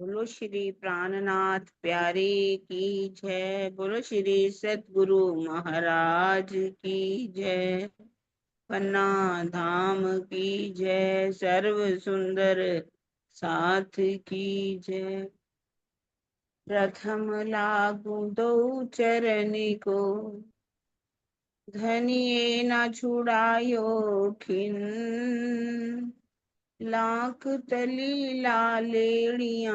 बोलो श्री प्राणनाथ प्यारे की जय। बोलो श्री सतगुरु महाराज की जय। पन्ना धाम की जय। सर्व सुंदर साथ की जय। प्रथम लागू दो चरण को, धनिये न छुड़ायो खिन। लाख तली लालेड़िया,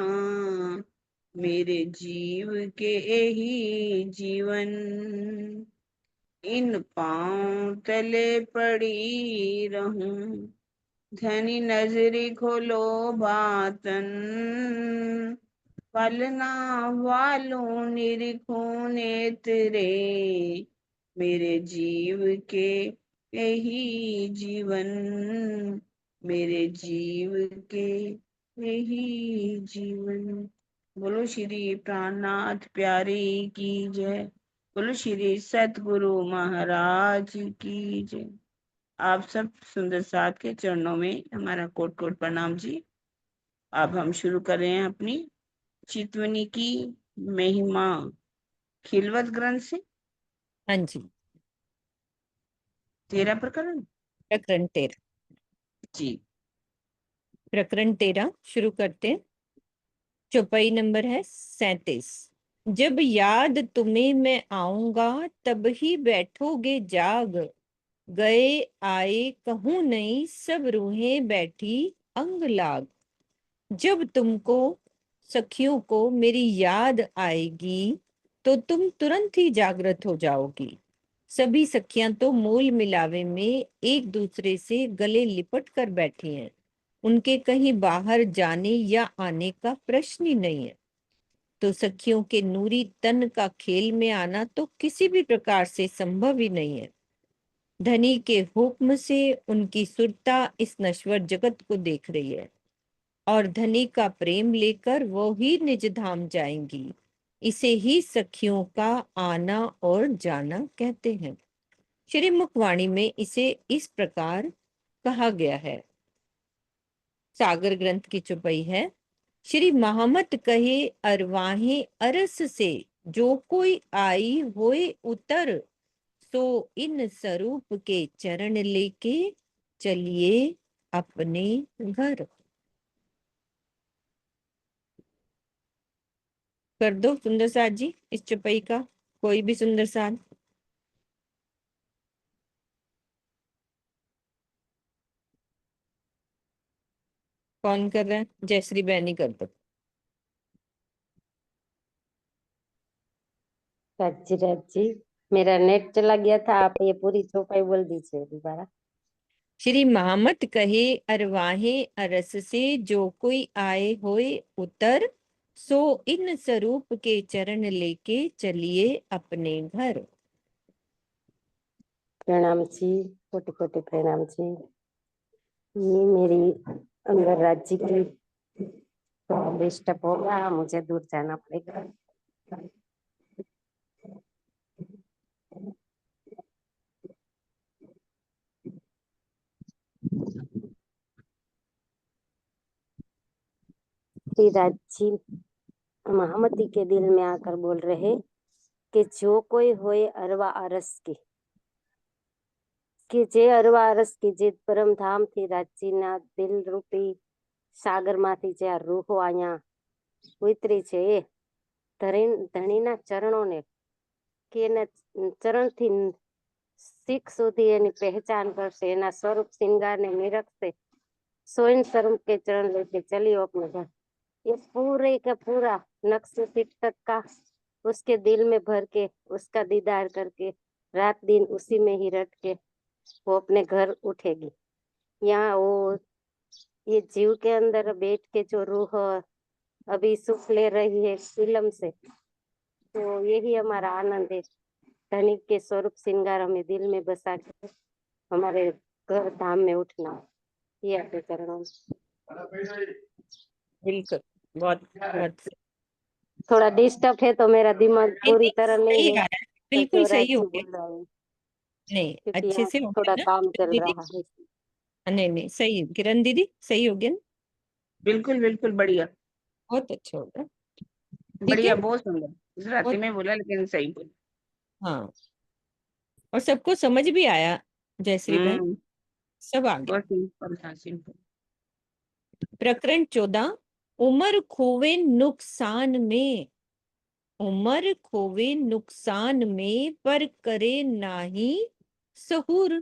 मेरे जीव के ही जीवन। इन पांव तले पड़ी रहूं, धनी नजरी खोलो बातन। पलना वालों निरीखो नेत्रे, मेरे जीव के यही जीवन। मेरे जीव के यही जीवन। बोलो श्री प्राणनाथ प्यारे की जय। बोलो श्री सतगुरु महाराज की जय। आप सब सुंदर साथ के चरणों में हमारा कोट कोट प्रणाम जी। अब हम शुरू कर रहे हैं अपनी चितवनी की महिमा खिलवत ग्रंथ से। हाँ जी, 13 प्रकरण प्रकरण 13 जी। प्रकरण 13 शुरू करते हैं। चौपाई नंबर है 37। जब याद तुम्हें मैं आऊंगा, तब ही बैठोगे जाग। गए आए कहूं नहीं, सब रूहें बैठी अंग लाग। जब तुमको सखियों को मेरी याद आएगी, तो तुम तुरंत ही जागृत हो जाओगी। सभी सखियां तो मोल मिलावे में एक दूसरे से गले लिपट कर बैठी हैं। उनके कहीं बाहर जाने या आने का प्रश्न ही नहीं है। तो सखियों के नूरी तन का खेल में आना तो किसी भी प्रकार से संभव ही नहीं है। धनी के हुक्म से उनकी सुरता इस नश्वर जगत को देख रही है, और धनी का प्रेम लेकर वो ही निज धाम जाएंगी। इसे ही सखियों का आना और जाना कहते हैं। श्री मुखवाणी में इसे इस प्रकार कहा गया है। सागर ग्रंथ की चौपाई है। श्री महामत कहे अरवाहे अरस से, जो कोई आई होए उतर। सो इन स्वरूप के चरण लेके चलिए अपने घर। कर दो सुंदर साथ जी इस चौपाई का कोई भी सुंदर साथ। कौन कर रहा है? जयश्री बहनी कर दो। राजी राजी, मेरा नेट चला गया था। आप ये पूरी चौपाई बोल दीजिए दोबारा। श्री महामत कहे अरवाहे अरस से, जो कोई आए होए उतर। सो इन स्वरूप के चरण लेके चलिए अपने घर। प्रणाम जी, कोटि कोटि प्रणाम जी। ये मेरी अंदर राज्य की तो डिस्टर्ब होगा, मुझे दूर जाना पड़ेगा। श्री राजी महामती के दिल में आकर बोल रहे कि जो कोई होए अरवा अरस की, કે જે અરવા અરસ की જે પરમધામ થી રાજીના દિલ રૂપી સાગર માંથી જે આ રૂહો અહીંયા ઉતરી છે, એ ધણીના ચરણોને કે એના ચરણથી શીખ સુધી એની પહેચાન કરશે, એના સ્વરૂપ શ્રृंगारને નિરખશે। सोइन स्वरूप के चरण लेके चलियो अपने घर। ये पूरे का पूरा नक्श तक का उसके दिल में भर के, उसका दीदार करके रात दिन उसी में ही रट के वो अपने घर उठेगी। यहाँ वो ये जीव के अंदर बैठ के जो रूह अभी सुख ले रही है फिल्म से, तो यही हमारा आनंद है। धनी के स्वरूप श्रृंगार हमें दिल में बसा के हमारे घर धाम में उठना, ये आपके चरणों में। बिल्कुल, बहुत बहुत थोड़ा डिस्टर्ब है तो मेरा दिमाग पूरी तरह नहीं सही है, आ रहा है, तो बिल्कुल सही हो राजी गया। बोल रहा हूँ नहीं क्योंकि अच्छे यहाँ से हो थोड़ा गया ना काम किरण चल दीदी? रहा है। नहीं नहीं सही, किरण दीदी सही हो गया ना? बिल्कुल बिल्कुल बढ़िया। बहुत अच्छा होगा। ठीक बढ़िया, है। बहुत सुंदर। गुजराती बहुत, में बोला लेकिन सही बोला। हाँ, और सबको समझ भी आया जयश्री बहन, हम्म। सब आ गया। बहुत सिंपल था, सिंपल। प्रकरण 14, उमर खोवे नुकसान में, उमर खोवे नुकसान में पर करे नाही सहूर,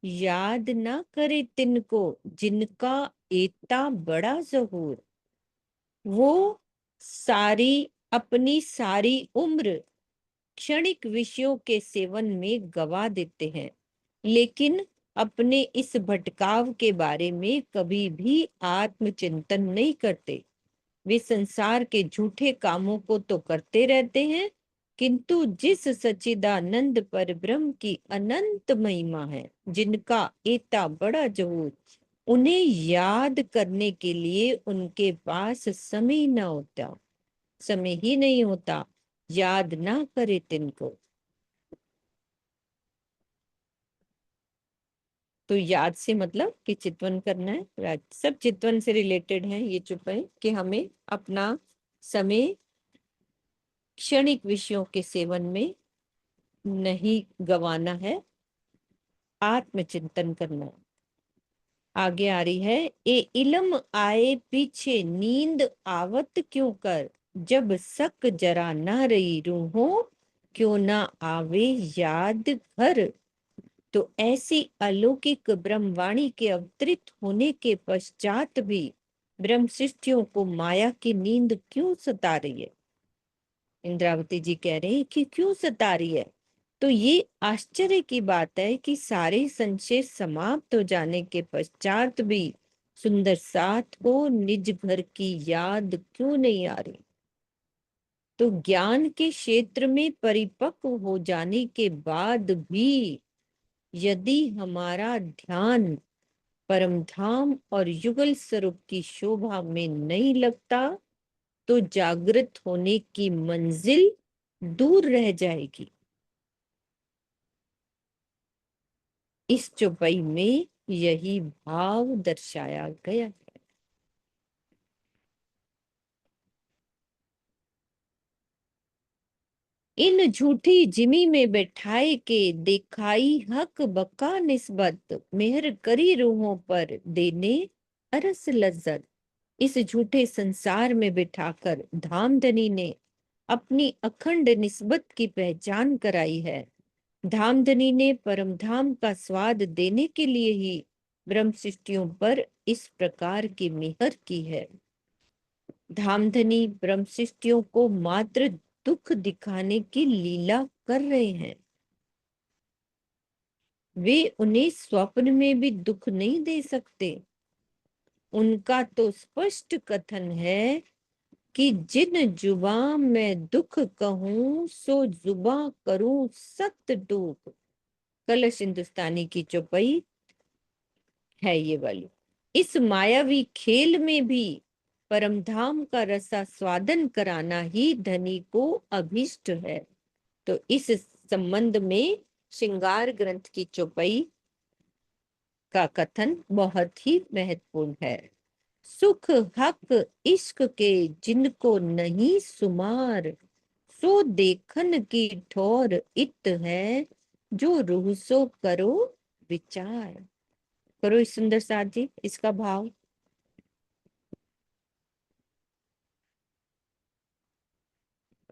याद ना करे तिनको जिनका एता बड़ा जहूर। वो सारी अपनी सारी उम्र क्षणिक विषयों के सेवन में गवा देते हैं, लेकिन अपने इस भटकाव के बारे में कभी भी आत्मचिंतन नहीं करते। वे संसार के झूठे कामों को तो करते रहते हैं, किंतु जिस सच्चिदानंद पर ब्रह्म की अनंत महिमा है, जिनका एता बड़ा जहूर, उन्हें याद करने के लिए उनके पास समय न होता, समय ही नहीं होता। याद ना करे तिनको। तो याद से मतलब कि चितवन करना है, सब चितवन से रिलेटेड है ये चुपाई, कि हमें अपना समय क्षणिक विषयों के सेवन में नहीं गवाना है, आत्मचिंतन करना है। आगे आ रही है, ए इल्म आए पीछे नींद आवत क्यों कर, जब सक जरा ना रही रूहों, क्यों ना आवे याद घर। तो ऐसी अलौकिक ब्रह्मवाणी के अवतरित होने के पश्चात भी ब्रह्म सृष्टियों को माया की नींद क्यों सता रही है। इंद्रावती जी कह रहे हैं कि क्यों सता रही है। तो ये आश्चर्य की बात है कि सारे संशय समाप्त हो जाने के पश्चात भी सुंदर साथ को निज घर की याद क्यों नहीं आ रही। तो ज्ञान के क्षेत्र में परिपक्व हो जाने के बाद भी यदि हमारा ध्यान परमधाम और युगल स्वरूप की शोभा में नहीं लगता, तो जागृत होने की मंजिल दूर रह जाएगी। इस चौपाई में यही भाव दर्शाया गया है। इन झूठी जिमी में बैठाए के दिखाई हक बका निस्बत, मेहर करी रूहों पर देने अरस लज्जत। इस झूठे संसार में बिठाकर धामधनी ने अपनी अखंड निस्बत की पहचान कराई है। धामधनी ने परमधाम का स्वाद देने के लिए ही ब्रह्म सृष्टियों पर इस प्रकार की मेहर की है। धामधनी ब्रह्म सृष्टियों को मात्र दुख दिखाने की लीला कर रहे हैं। वे उन्हें स्वप्न में भी दुख नहीं दे सकते। उनका तो स्पष्ट कथन है कि जिन जुबां मैं दुख कहूं सो जुबां करूं सत डूब। कलश हिंदुस्तानी की चौपाई है ये वाली। इस मायावी खेल में भी परमधाम का रसा स्वादन कराना ही धनी को अभिष्ट है। तो इस संबंध में श्रृंगार ग्रंथ की चौपाई का कथन बहुत ही महत्वपूर्ण है। सुख हक इश्क के जिनको नहीं सुमार, सो देखन की ठोर इत है, जो रूह सो करो विचार। करो इस सुंदर साथ जी इसका भाव।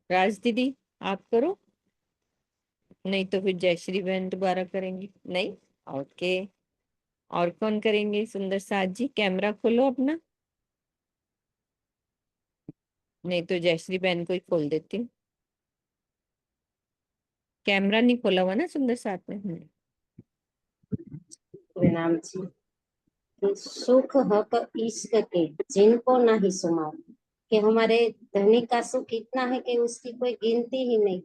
राज दीदी आप करो, नहीं तो फिर जयश्री बहन दोबारा करेंगी। नहीं, ओके, और कौन करेंगे सुंदर साथ जी, कैमरा खोलो अपना। नहीं तो जयश्री बहन को ही खोल देती हूँ। कैमरा नहीं खोला हुआ ना सुंदर साथ में। नाम जी कि सुख हक इश्क के जिनको नहीं सुमार, कि हमारे धनी का सुख इतना है कि उसकी कोई गिनती ही नहीं,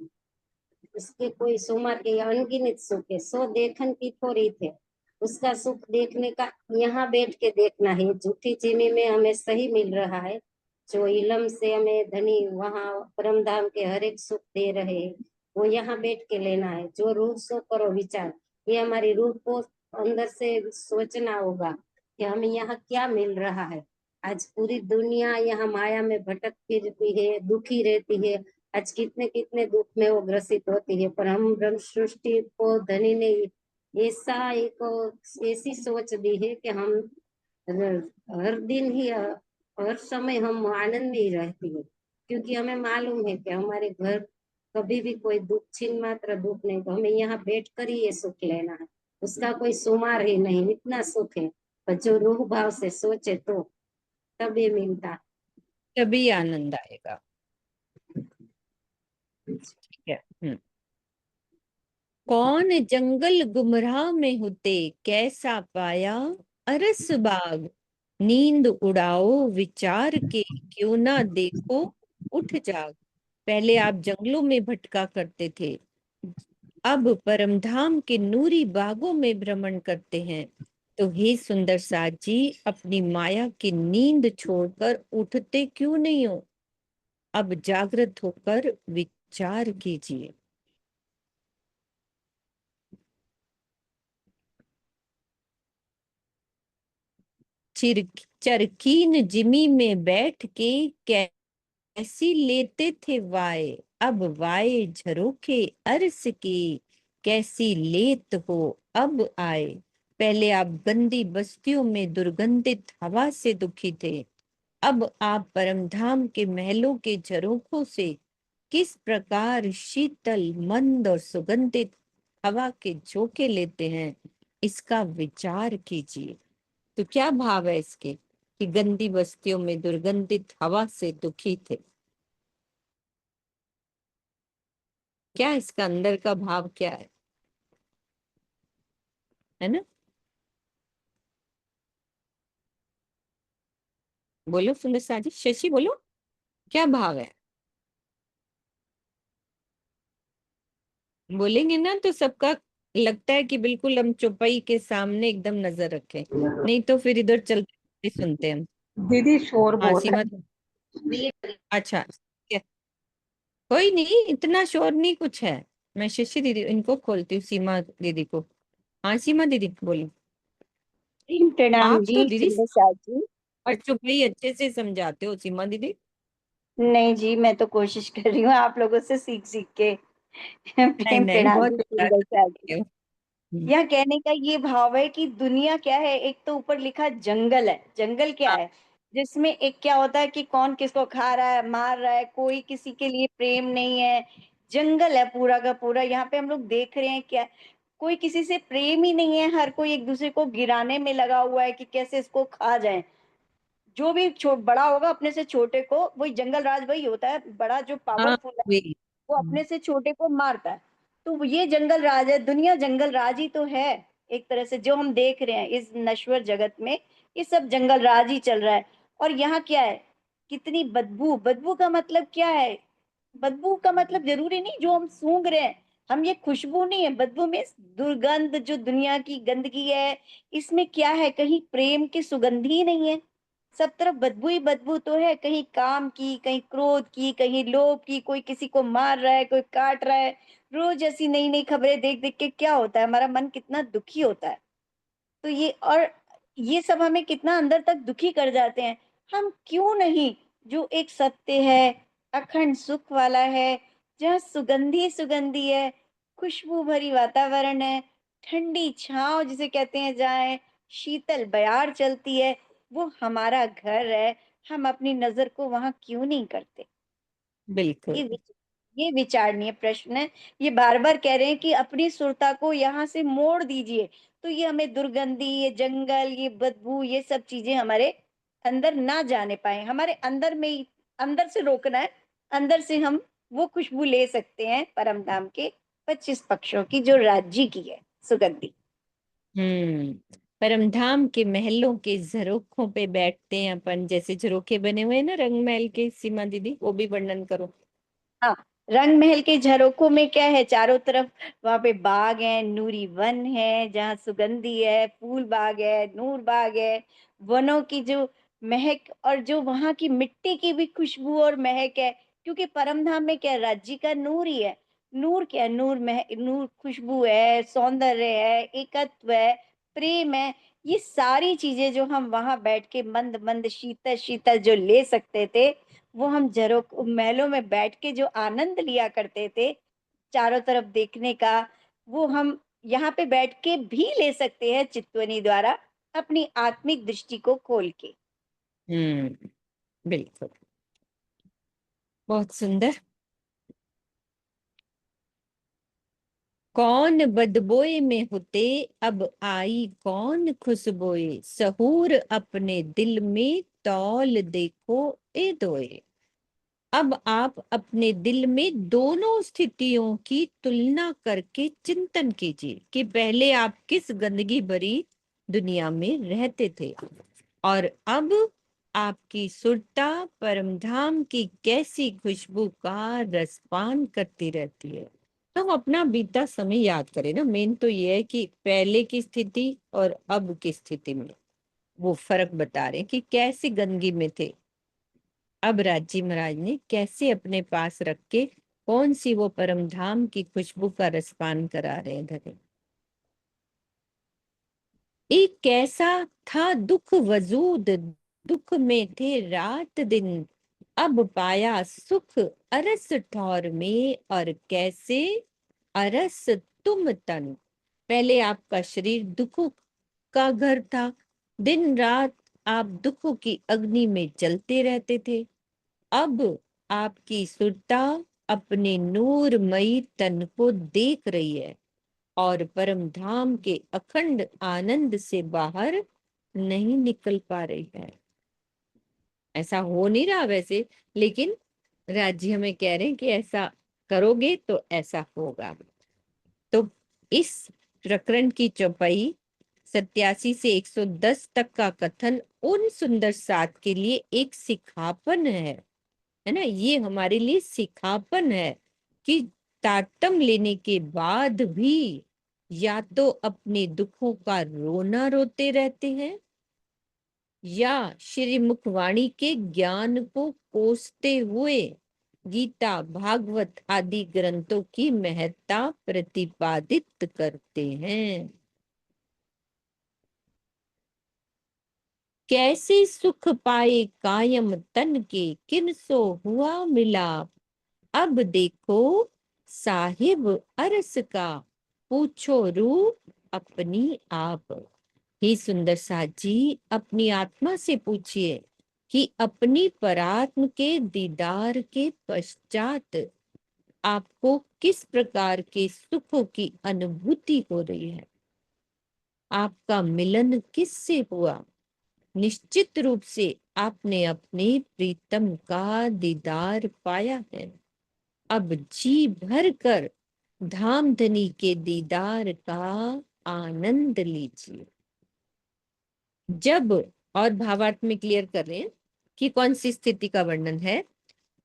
उसके कोई सुमार के अनगिनत सुख है। सो देखन की थोड़ी थे, उसका सुख देखने का यहाँ बैठ के देखना है। झूठी चीनी में हमें सही मिल रहा है, जो इलम से हमें धनी वहाँ परमधाम के हर एक सुख दे रहे हैं, वो यहाँ बैठ के लेना है। जो रूह सो करो विचार, ये हमारी रूह को अंदर से सोचना होगा कि हमें यहाँ क्या मिल रहा है। आज पूरी दुनिया यहाँ माया में भटक फिरती है, दुखी रहती है। आज कितने कितने दुख में वो ग्रसित होती है, पर हम ब्रह्म सृष्टि को धनी ने ऐसा एक ऐसी सोच दी है कि हम हर दिन ही हर समय हम आनंद में ही रहती है, क्योंकि हमें मालूम है कि हमारे घर कभी भी कोई दुख, छिन मात्र दुख नहीं, तो हमें यहाँ बैठ कर ही ये सुख लेना है। उसका कोई शुमार ही नहीं, इतना सुख है। पर जो रूह भाव से सोचे तो तभी मिलता। तभी आनंद आएगा। ठीक है। कौन जंगल गुमराह में होते, कैसा पाया अरस बाग। नींद उड़ाओ विचार के, क्यों ना देखो उठ जाग। पहले आप जंगलों में भटका करते थे, अब परमधाम के नूरी बागों में भ्रमण करते हैं। तो हे सुंदर साथ जी, अपनी माया की नींद छोड़कर उठते क्यों नहीं हो? अब जागृत होकर विचार कीजिए। चरकीन जिमी में बैठ के कैसी लेते थे वाय। अब वाय झरोखे अरस की, कैसी लेत हो अब आए। पहले आप गंदी बस्तियों में दुर्गंधित हवा से दुखी थे, अब आप परमधाम के महलों के झरोखों से किस प्रकार शीतल मंद और सुगंधित हवा के झोंके लेते हैं, इसका विचार कीजिए। तो क्या भाव है इसके कि गंदी बस्तियों में दुर्गंधित हवा से दुखी थे? क्या इसका अंदर का भाव क्या है ना? बोलो सुंदर साजी, शशि बोलो, क्या भाव है? बोलेंगे ना तो सबका लगता है कि बिल्कुल हम चौपाई के सामने एकदम नजर रखें, नहीं तो फिर इधर चलते सुनते हैं हम। दीदी शोर हाँ बहुत सीमा। ये अच्छा, क्या? कोई नहीं, इतना शोर नहीं कुछ है। मैं शशि दीदी इनको खोलती हूँ, सीमा दीदी को। हाँ सीमा दीदी बोलो। प्रणाम आप तो जी दीदी सुंदर साथ जी। बच्चों भाई अच्छे से समझाते हो सीमा दीदी। नहीं जी, मैं तो कोशिश कर रही हूँ आप लोगों से सीख सीख के। नहीं प्रेम नहीं, प्रणाम बहुत जी प्यार सुंदर साथ जी। करते हो। यहाँ कहने का ये भाव है कि दुनिया क्या है, एक तो ऊपर लिखा जंगल है। जंगल क्या हाँ, है? जिसमें एक क्या होता है कि कौन किसको खा रहा है, मार रहा है, कोई किसी के लिए प्रेम नहीं है। जंगल है पूरा का पूरा। यहाँ पे हम लोग देख रहे हैं क्या, कोई किसी से प्रेम ही नहीं है। हर कोई एक दूसरे को गिराने में लगा हुआ है कि कैसे इसको खा जाए। जो भी बड़ा होगा अपने से छोटे को, वही जंगल राज वही होता है, बड़ा जो हाँ पावरफुल है वही। वो अपने से छोटे को मारता है। तो ये जंगल राज है, दुनिया जंगल राज ही तो है। एक तरह से जो हम देख रहे हैं इस नश्वर जगत में, ये सब जंगल राज ही चल रहा है। और यहाँ क्या है, कितनी बदबू। बदबू का मतलब क्या है? बदबू का मतलब जरूरी नहीं जो हम सूंघ रहे हैं, हम ये खुशबू नहीं है। बदबू में दुर्गंध, जो दुनिया की गंदगी है, इसमें क्या है, कहीं प्रेम की सुगंध ही नहीं है। सब तरफ बदबू ही बदबू तो है, कहीं काम की, कहीं क्रोध की, कहीं लोभ की। कोई किसी को मार रहा है, कोई काट रहा है। रोज ऐसी नई नई खबरें देख देख के क्या होता है, हमारा मन कितना दुखी होता है। तो ये सब हमें कितना अंदर तक दुखी कर जाते हैं। हम क्यों नहीं, जो एक सत्य है, अखंड सुख वाला है, जहाँ सुगंधी सुगंधी है, खुशबू भरी वातावरण है, ठंडी छांव जिसे कहते हैं, जहाँ शीतल बयार चलती है, वो हमारा घर है। हम अपनी नजर को वहां क्यों नहीं करते? बिल्कुल। ये विच- ये विचारणीय प्रश्न है। ये बार बार कह रहे हैं कि अपनी सुरता को यहाँ से मोड़ दीजिए। तो ये हमें दुर्गंधी, ये जंगल, ये बदबू, ये सब चीजें हमारे अंदर ना जाने पाए, हमारे अंदर में ही, अंदर से रोकना है। अंदर से हम वो खुशबू ले सकते हैं परमधाम के 25 पक्षों की, जो राज्य की है, सुगंधी। परमधाम के महलों के झरोखों पे बैठते हैं अपन, जैसे झरोखे बने हुए हैं ना रंग महल के, सीमा दीदी वो भी वर्णन करो। हाँ, रंग महल के झरोखों में क्या है, चारों तरफ वहां पे बाग है, नूरी वन है, जहाँ सुगंधी है, फूल बाग है, नूर बाग है। वनों की जो महक, और जो वहां की मिट्टी की भी खुशबू और महक है। क्योंकि परमधाम में क्या है, राज्य का नूर ही है। नूर क्या है, नूर खुशबू है, सौंदर्य है, एकत्व है, प्रेम है, ये सारी चीजें जो हम वहां बैठ के मंद मंद शीतल शीतल जो ले सकते थे, वो हम झरोख महलों में बैठ के जो आनंद लिया करते थे चारों तरफ देखने का, वो हम यहाँ पे बैठ के भी ले सकते हैं चितवनी द्वारा, अपनी आत्मिक दृष्टि को खोल के। बिल्कुल, बहुत सुंदर। कौन बदबोए में होते, अब आई कौन खुशबोए, सहूर अपने दिल में तौल देखो ए दोए। अब आप अपने दिल में दोनों स्थितियों की तुलना करके चिंतन कीजिए कि पहले आप किस गंदगी भरी दुनिया में रहते थे और अब आपकी सुरता परमधाम की कैसी खुशबू का रसपान करती रहती है। तो हम अपना बीता समय याद करें ना। मेन तो ये है कि पहले की स्थिति और अब की स्थिति में वो फर्क बता रहे हैं कि कैसी गंदगी में थे, अब राजी महाराज ने कैसे अपने पास रख के कौन सी वो परमधाम की खुशबू का रसपान करा रहे हैं धरे। एक कैसा था दुख वजूद, दुख में थे रात दिन, अब पाया सुख अरस ठौर में, और कैसे अरस तुम तन। पहले आपका शरीर दुखों का घर था, दिन रात आप दुखों की अग्नि में जलते रहते थे। अब आपकी सुरता अपने नूरमयी तन को देख रही है और परम धाम के अखंड आनंद से बाहर नहीं निकल पा रही है। ऐसा हो नहीं रहा वैसे, लेकिन राज्य हमें कह रहे हैं कि ऐसा करोगे तो ऐसा होगा। तो इस प्रकरण की चौपाई 87 से 110 तक का कथन उन सुंदर साथ के लिए एक सिखापन है ना। ये हमारे लिए सिखापन है कि तारतम लेने के बाद भी या तो अपने दुखों का रोना रोते रहते हैं या श्री मुखवाणी के ज्ञान को कोसते हुए गीता भागवत आदि ग्रंथों की महत्ता प्रतिपादित करते हैं। कैसे सुख पाए कायम तन के, किन सो हुआ मिलाप, अब देखो साहिब अरस का, पूछो रूप अपनी आप। हे सुंदर साथ जी, अपनी आत्मा से पूछिए कि अपनी परात्म के दीदार के पश्चात आपको किस प्रकार के सुखों की अनुभूति हो रही है। आपका मिलन किससे हुआ। निश्चित रूप से आपने अपने प्रीतम का दीदार पाया है। अब जी भर कर धामधनी के दीदार का आनंद लीजिए। जब, और भावार्थ में क्लियर कर रहे हैं कि कौन सी स्थिति का वर्णन है।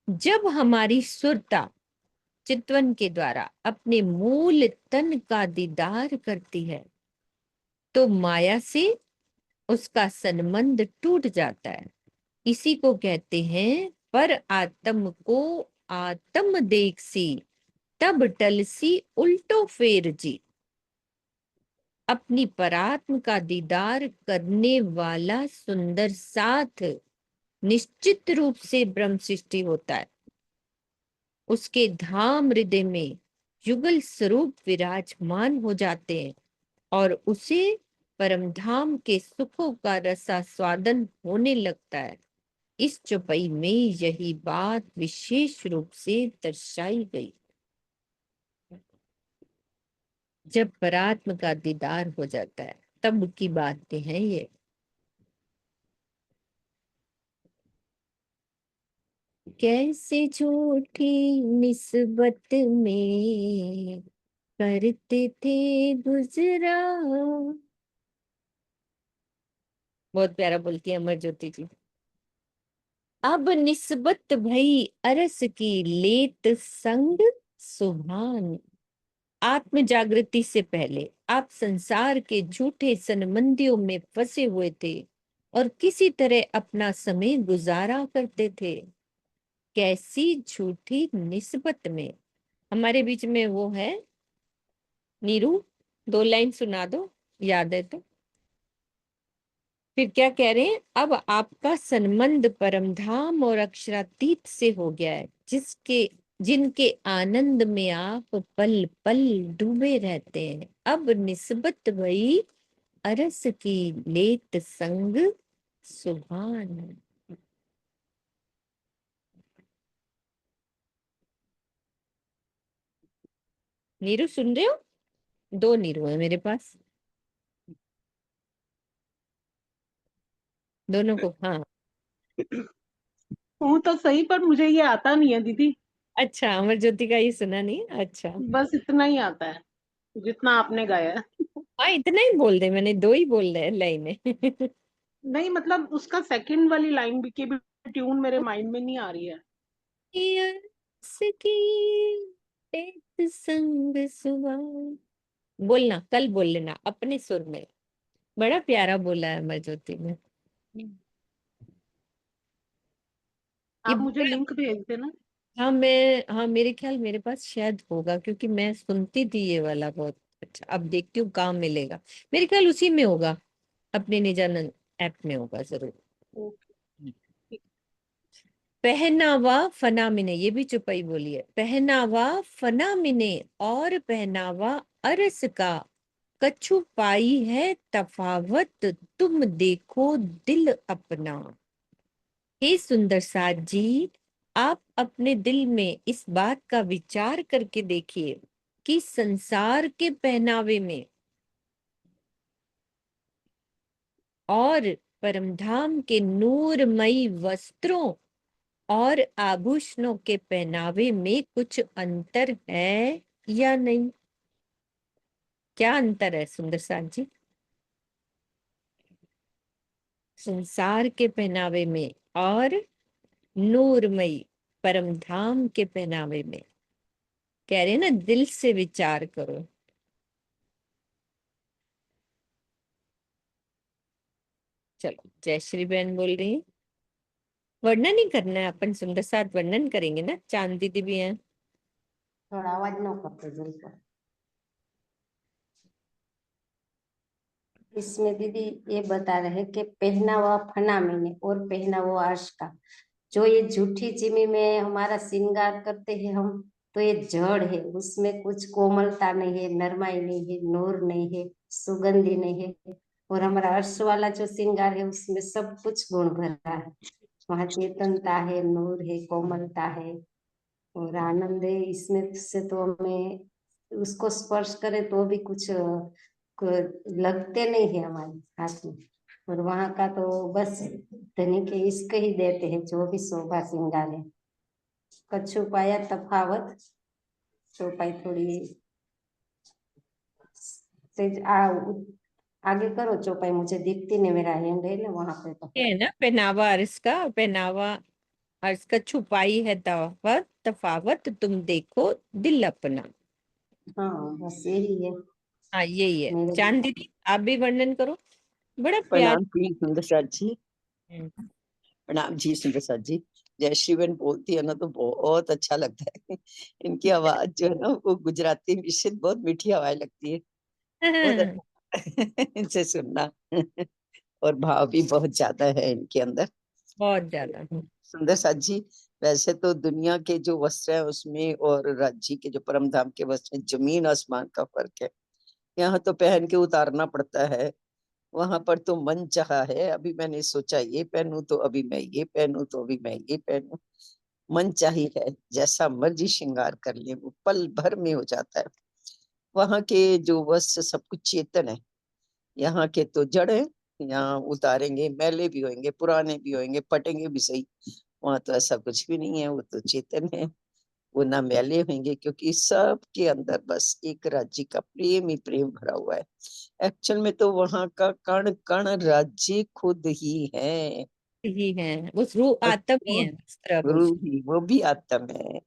जब हमारी सुरता चितवन के द्वारा अपने मूल तन का दीदार करती है तो माया से उसका संबंध टूट जाता है। इसी को कहते हैं पर आत्म को आत्म देख सी, तब टलसी उल्टो फेर जी। अपनी परात्म का दीदार करने वाला सुंदर साथ निश्चित रूप से ब्रह्म सृष्टि होता है। उसके धाम हृदय में युगल स्वरूप विराजमान हो जाते हैं और उसे परमधाम के सुखों का रसास्वादन होने लगता है। इस चौपाई में यही बात विशेष रूप से दर्शाई गई। जब परात्म का दीदार हो जाता है तब की बातें हैं ये। कैसे झूठी निस्बत में करते थे गुजरा। बहुत प्यारा बोलती है अमर ज्योति जी। अब निस्बत भई अरस की, लेत संग सुभान। आत्म जागृति से पहले आप संसार के झूठे संबंधियों में फंसे हुए थे और किसी तरह अपना समय गुजारा करते थे। कैसी झूठी निस्बत में। हमारे बीच में वो है नीरू, 2 लाइन सुना दो, याद है तो। फिर क्या कह रहे हैं, अब आपका संबंध परमधाम और अक्षरातीत से हो गया है, जिनके आनंद में आप पल पल डूबे रहते हैं। अब निस्बत भई अरस की लेत संग सुभान। नीरू सुन रहे हो? दो नीरू है मेरे पास, दोनों को। हाँ हूँ तो सही, पर मुझे ये आता नहीं है दीदी। अच्छा, अमर ज्योति का ये सुना नहीं? अच्छा बस इतना ही आता है जितना आपने गाया है। हाँ, इतना ही बोल दे, मैंने दो ही बोल रहे लाइनें। नहीं मतलब उसका सेकंड वाली लाइन भी की भी ट्यून मेरे माइंड में नहीं आ रही है। संग सुभान बोलना, कल बोल लेना अपने सुर में। बड़ा प्यारा बोला है अमर ज्योति ने। ये आप मुझे बड़ा, लिंक भेज देना। हाँ मेरे ख्याल मेरे पास शायद होगा, क्योंकि मैं सुनती थी ये वाला बहुत। अच्छा, अब देखती हूँ कहाँ मिलेगा। मेरे ख्याल उसी में होगा, अपने निजानंद ऐप में होगा जरूर। पहनावा फना मिने, ये भी चुपाई बोली है। पहनावा फना मिने और पहनावा अरस का, कछु पाई है तफावत तुम देखो दिल अपना। हे सुंदर साथ जी, आप अपने दिल में इस बात का विचार करके देखिए कि संसार के पहनावे में और परमधाम के नूरमयी वस्त्रों और आभूषणों के पहनावे में कुछ अंतर है या नहीं? क्या अंतर है सुंदर साथ जी? संसार के पहनावे में और नूरमयी परमधाम के पहनावे में। कह रहे ना, दिल से विचार करो। चलो, जयश्री बहन बोल रही है वर्णन ही करना है, अपन सुंदर साथ वर्णन करेंगे ना, चांद दीदी भी हैं। थोड़ा आवाज न करते जल्दी। इसमें दीदी ये बता रहे हैं कि पहनावा फना मैंने और पहनावा अर्श का। जो ये झूठी चिमी में हमारा श्रृंगार करते हैं हम, तो ये जड़ है, उसमें कुछ कोमलता नहीं है, नरमाई नहीं है, नूर नहीं है, सुगंधी नहीं है। और हमारा अर्श वाला जो श्रृंगार है उसमें सब कुछ गुण भरा है। वहाँ चेतनता है, नूर है, कोमलता है और आनंद है। इसमें से तो हमें उसको स्पर्श करें तो भी कुछ लगते नहीं है हमारे हाथ में। और वहाँ का तो बस धनी के इश्क ही देते हैं जो भी शोभा श्रृंगार है। कछु पाया तफावत, चौपाई थोड़ी से आगे करो चौपाई, मुझे दिखती नहीं, मेरा हैंड है ना वहां पे तो। ये है ना पहनावा अर्श का, पहनावा अर्श का छुपाई है तफावत, तफावत तुम देखो दिल अपना। हाँ बस यही है हाँ यही है। मेरे। चांद दीदी आप भी वर्णन करो, बड़ा प्यार। प्रणाम जी सुंदर साथ जी। हम्म, प्रणाम जी सुंदर साथ जी। जयश्री बहन बोलती है ना तो बहुत अच्छा लगता है। इनकी आवाज जो है ना वो गुजराती मिश्रित बहुत मीठी आवाज लगती है। बहुत अच्छा इनसे सुनना। और भाव भी बहुत ज्यादा है इनके अंदर। बहुत ज्यादा। सुंदर साथ जी, वैसे तो दुनिया के जो वस्त्र है उसमें और राज्य के जो परम धाम के वस्त्र हैं, जमीन आसमान का फर्क है। यहाँ तो पहन के उतारना पड़ता है, वहां पर तो मन चाहा है, अभी मैंने सोचा ये पहनूं तो अभी मैं ये पहनूं तो अभी मैं ये पहनूं। मन चाही है, जैसा मर्जी श्रृंगार कर ले वो पल भर में हो जाता है। वहां के जो वस्त्र सब कुछ चेतन है, यहाँ के तो जड़ है। यहाँ उतारेंगे मैले भी होंगे, पुराने भी होंगे, फटेंगे भी सही। वहां तो ऐसा कुछ भी नहीं है, वो तो चेतन है, वो ना मैले होंगे, क्योंकि सबके अंदर बस एक राज्य का प्रेम ही प्रेम भरा हुआ है। एक्चुअल में तो वहां का कण कण राज्य खुद ही है। ही है, वो रूह और आत्म ही है, वस्त्र गुरु आभूषण। ही वो भी आत्म है।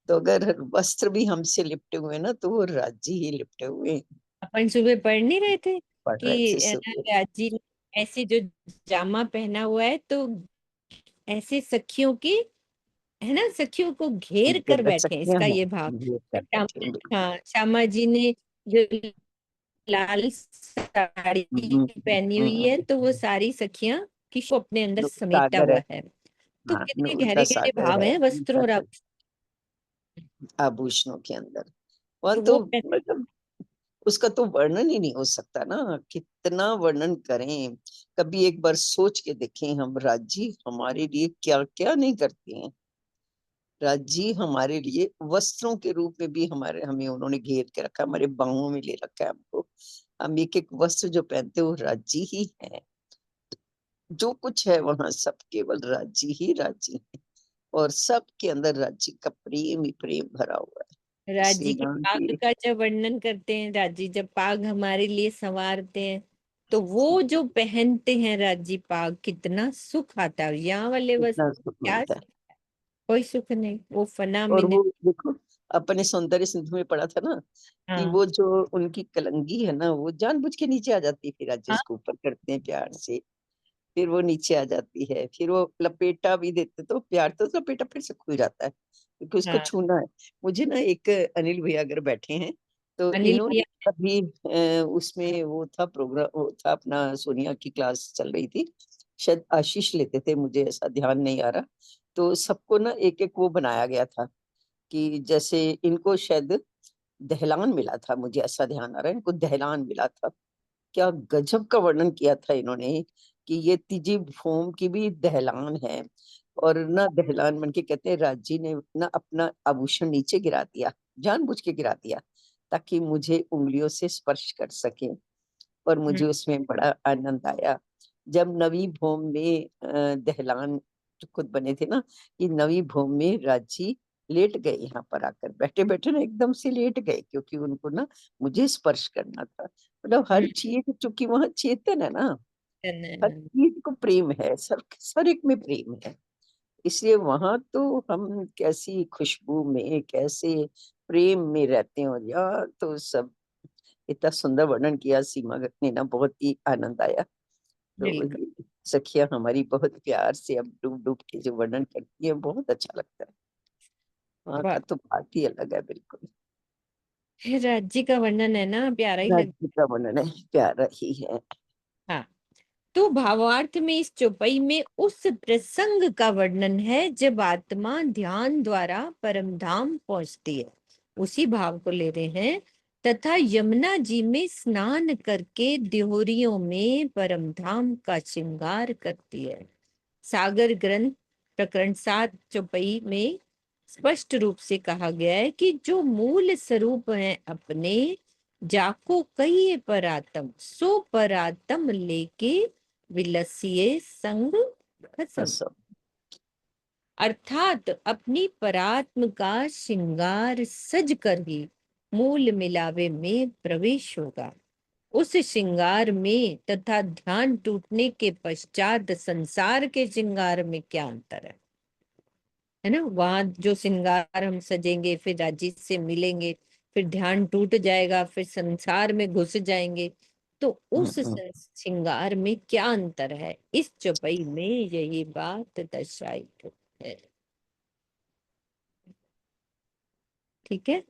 तो अगर वस्त्र भी हमसे लिपटे हुए ना तो वो राज्य ही लिपटे हुए हैं। अपन सुबह पढ़ नहीं रहे थे पढ़ रहे थे कि सब। राजी ने ऐसी जो जामा पहना हुआ है, तो ऐसे सखियों की, है ना, सखियों को घेर उनके कर दस बैठे हैं, सखियां इसका हैं, ये भाव। ये कर बैठे हैं, बिल्कुल। हाँ, श्यामा जी ने जो लाल साड़ी हम्म, पहनी हुई है, तो वो सारी सखियां किसको अपने अंदर नूर समेटा सागर है। हुआ है। तो हाँ, कितने नूर का गहरे गहरे सागर भाव है हैं वस्त्रों और आभूषणों के अंदर। वह जो तो वो मतलब उसका तो वर्णन ही नहीं हो सकता ना, कितना वर्णन करें। कभी एक बार सोच के देखें, हम राज्य हमारे लिए क्या क्या नहीं करते हैं। राज्य हमारे लिए वस्त्रों के रूप में भी हमारे, हमें उन्होंने घेर के रखा, हमारे बाहों में ले रखा है हमको। हम एक एक वस्त्र जो पहनते हैं वो राज्य ही है। जो कुछ है वहां सब केवल राज्य ही राज्य है, और सबके अंदर राज्य का प्रेम ही प्रेम भरा हुआ है। इसलिए राज्य के यहाँ पाग की का जब वर्णन करते हैं, राज्य जब पाग हमारे लिए संवारते हैं, तो वो जो पहनते हैं राज्य पाग, कितना सुख आता है। यहाँ वाले इतना वस्त्र सुख क्या मिलता है। कोई सुख नहीं, वो फना में और नहीं। वो देखो, अपने सौंदर्य सिंधु में पढ़ा था ना, कि हाँ वो जो उनकी कलंगी है ना, वो जानबूझ के नीचे आ जाती है, फिर राज्य हाँ उसको ऊपर करते हैं प्यार से, फिर वो नीचे आ जाती है, फिर वो लपेटा भी देते तो प्यार तो लपेटा फिर से खुल जाता है, क्योंकि उसको हाँ। छूना है। मुझे ना एक अनिल भैया अगर बैठे हैं, तो अनिल इन्होंने भैया। अभी उसमें वो था प्रोग्राम, वो था अपना सोनिया की क्लास चल रही थी, शायद आशीष लेते थे, मुझे ऐसा ध्यान नहीं आ रहा। तो सबको ना एक एक वो बनाया गया था, कि जैसे इनको शायद दहलान मिला था, मुझे ऐसा ध्यान आ रहा है, इनको दहलान मिला था। क्या गजब का वर्णन किया था इन्होंने, कि ये तीजी भूम की भी दहलान है। और ना दहलान बन के कहते हैं, राजी ने ना अपना आभूषण नीचे गिरा दिया, जानबूझ के गिरा दिया, ताकि मुझे उंगलियों से स्पर्श कर सके। और हम्म, मुझे उसमें बड़ा आनंद आया, जब नवी भूम में दहलान जो खुद बने थे ना, कि नवी भूम में राजी लेट गए, यहाँ पर आकर बैठे बैठे ना एकदम से लेट गए, क्योंकि उनको ना मुझे स्पर्श करना था। मतलब हर चीज, चूंकि वहां चेतन है ना, हर हम्म, चीज को प्रेम है, सर एक में प्रेम है। इसलिए वहां तो हम कैसी खुशबू में, कैसे प्रेम में रहते हैं। और यार तो सब इतना सुंदर वर्णन किया सीमा ने ना, बहुत ही आनंद आया। तो बिल्कुल। ये सखिया हमारी बहुत प्यार से अब डूब डूब के जो वर्णन करती है, बहुत अच्छा लगता है। वहाँ का वाह, तो बात ही अलग है बिल्कुल। राज्य का वर्णन है ना, प्यारा ही लग। राज्य का वर्णन है, प्यारा ही है। हाँ। तो भावार्थ में इस चौपाई में उस प्रसंग का वर्णन है जब आत्मा ध्यान द्वारा परम धाम पहुंचती है, उसी भाव को ले रहे हैं। तथा यमुना जी में स्नान करके देहोरियों में परम धाम का श्रृंगार करती है। सागर ग्रंथ प्रकरण 7 चौपाई में स्पष्ट रूप से कहा गया है कि जो मूल स्वरूप है अपने, जाको कहिए परातम, सो परातम लेके विलसिए संग खसम। सब अर्थात अपनी परात्म का श्रृंगार सज कर ही मूल मिलावे में प्रवेश होगा। उस श्रृंगार में तथा ध्यान टूटने के पश्चात संसार के श्रृंगार में क्या अंतर है ना। वहां जो श्रृंगार हम सजेंगे, फिर राजीव से मिलेंगे, फिर ध्यान टूट जाएगा, फिर संसार में घुस जाएंगे, तो उस श्रृंगार में क्या अंतर है, इस चौपाई में यही बात दर्शाई है। ठीक है,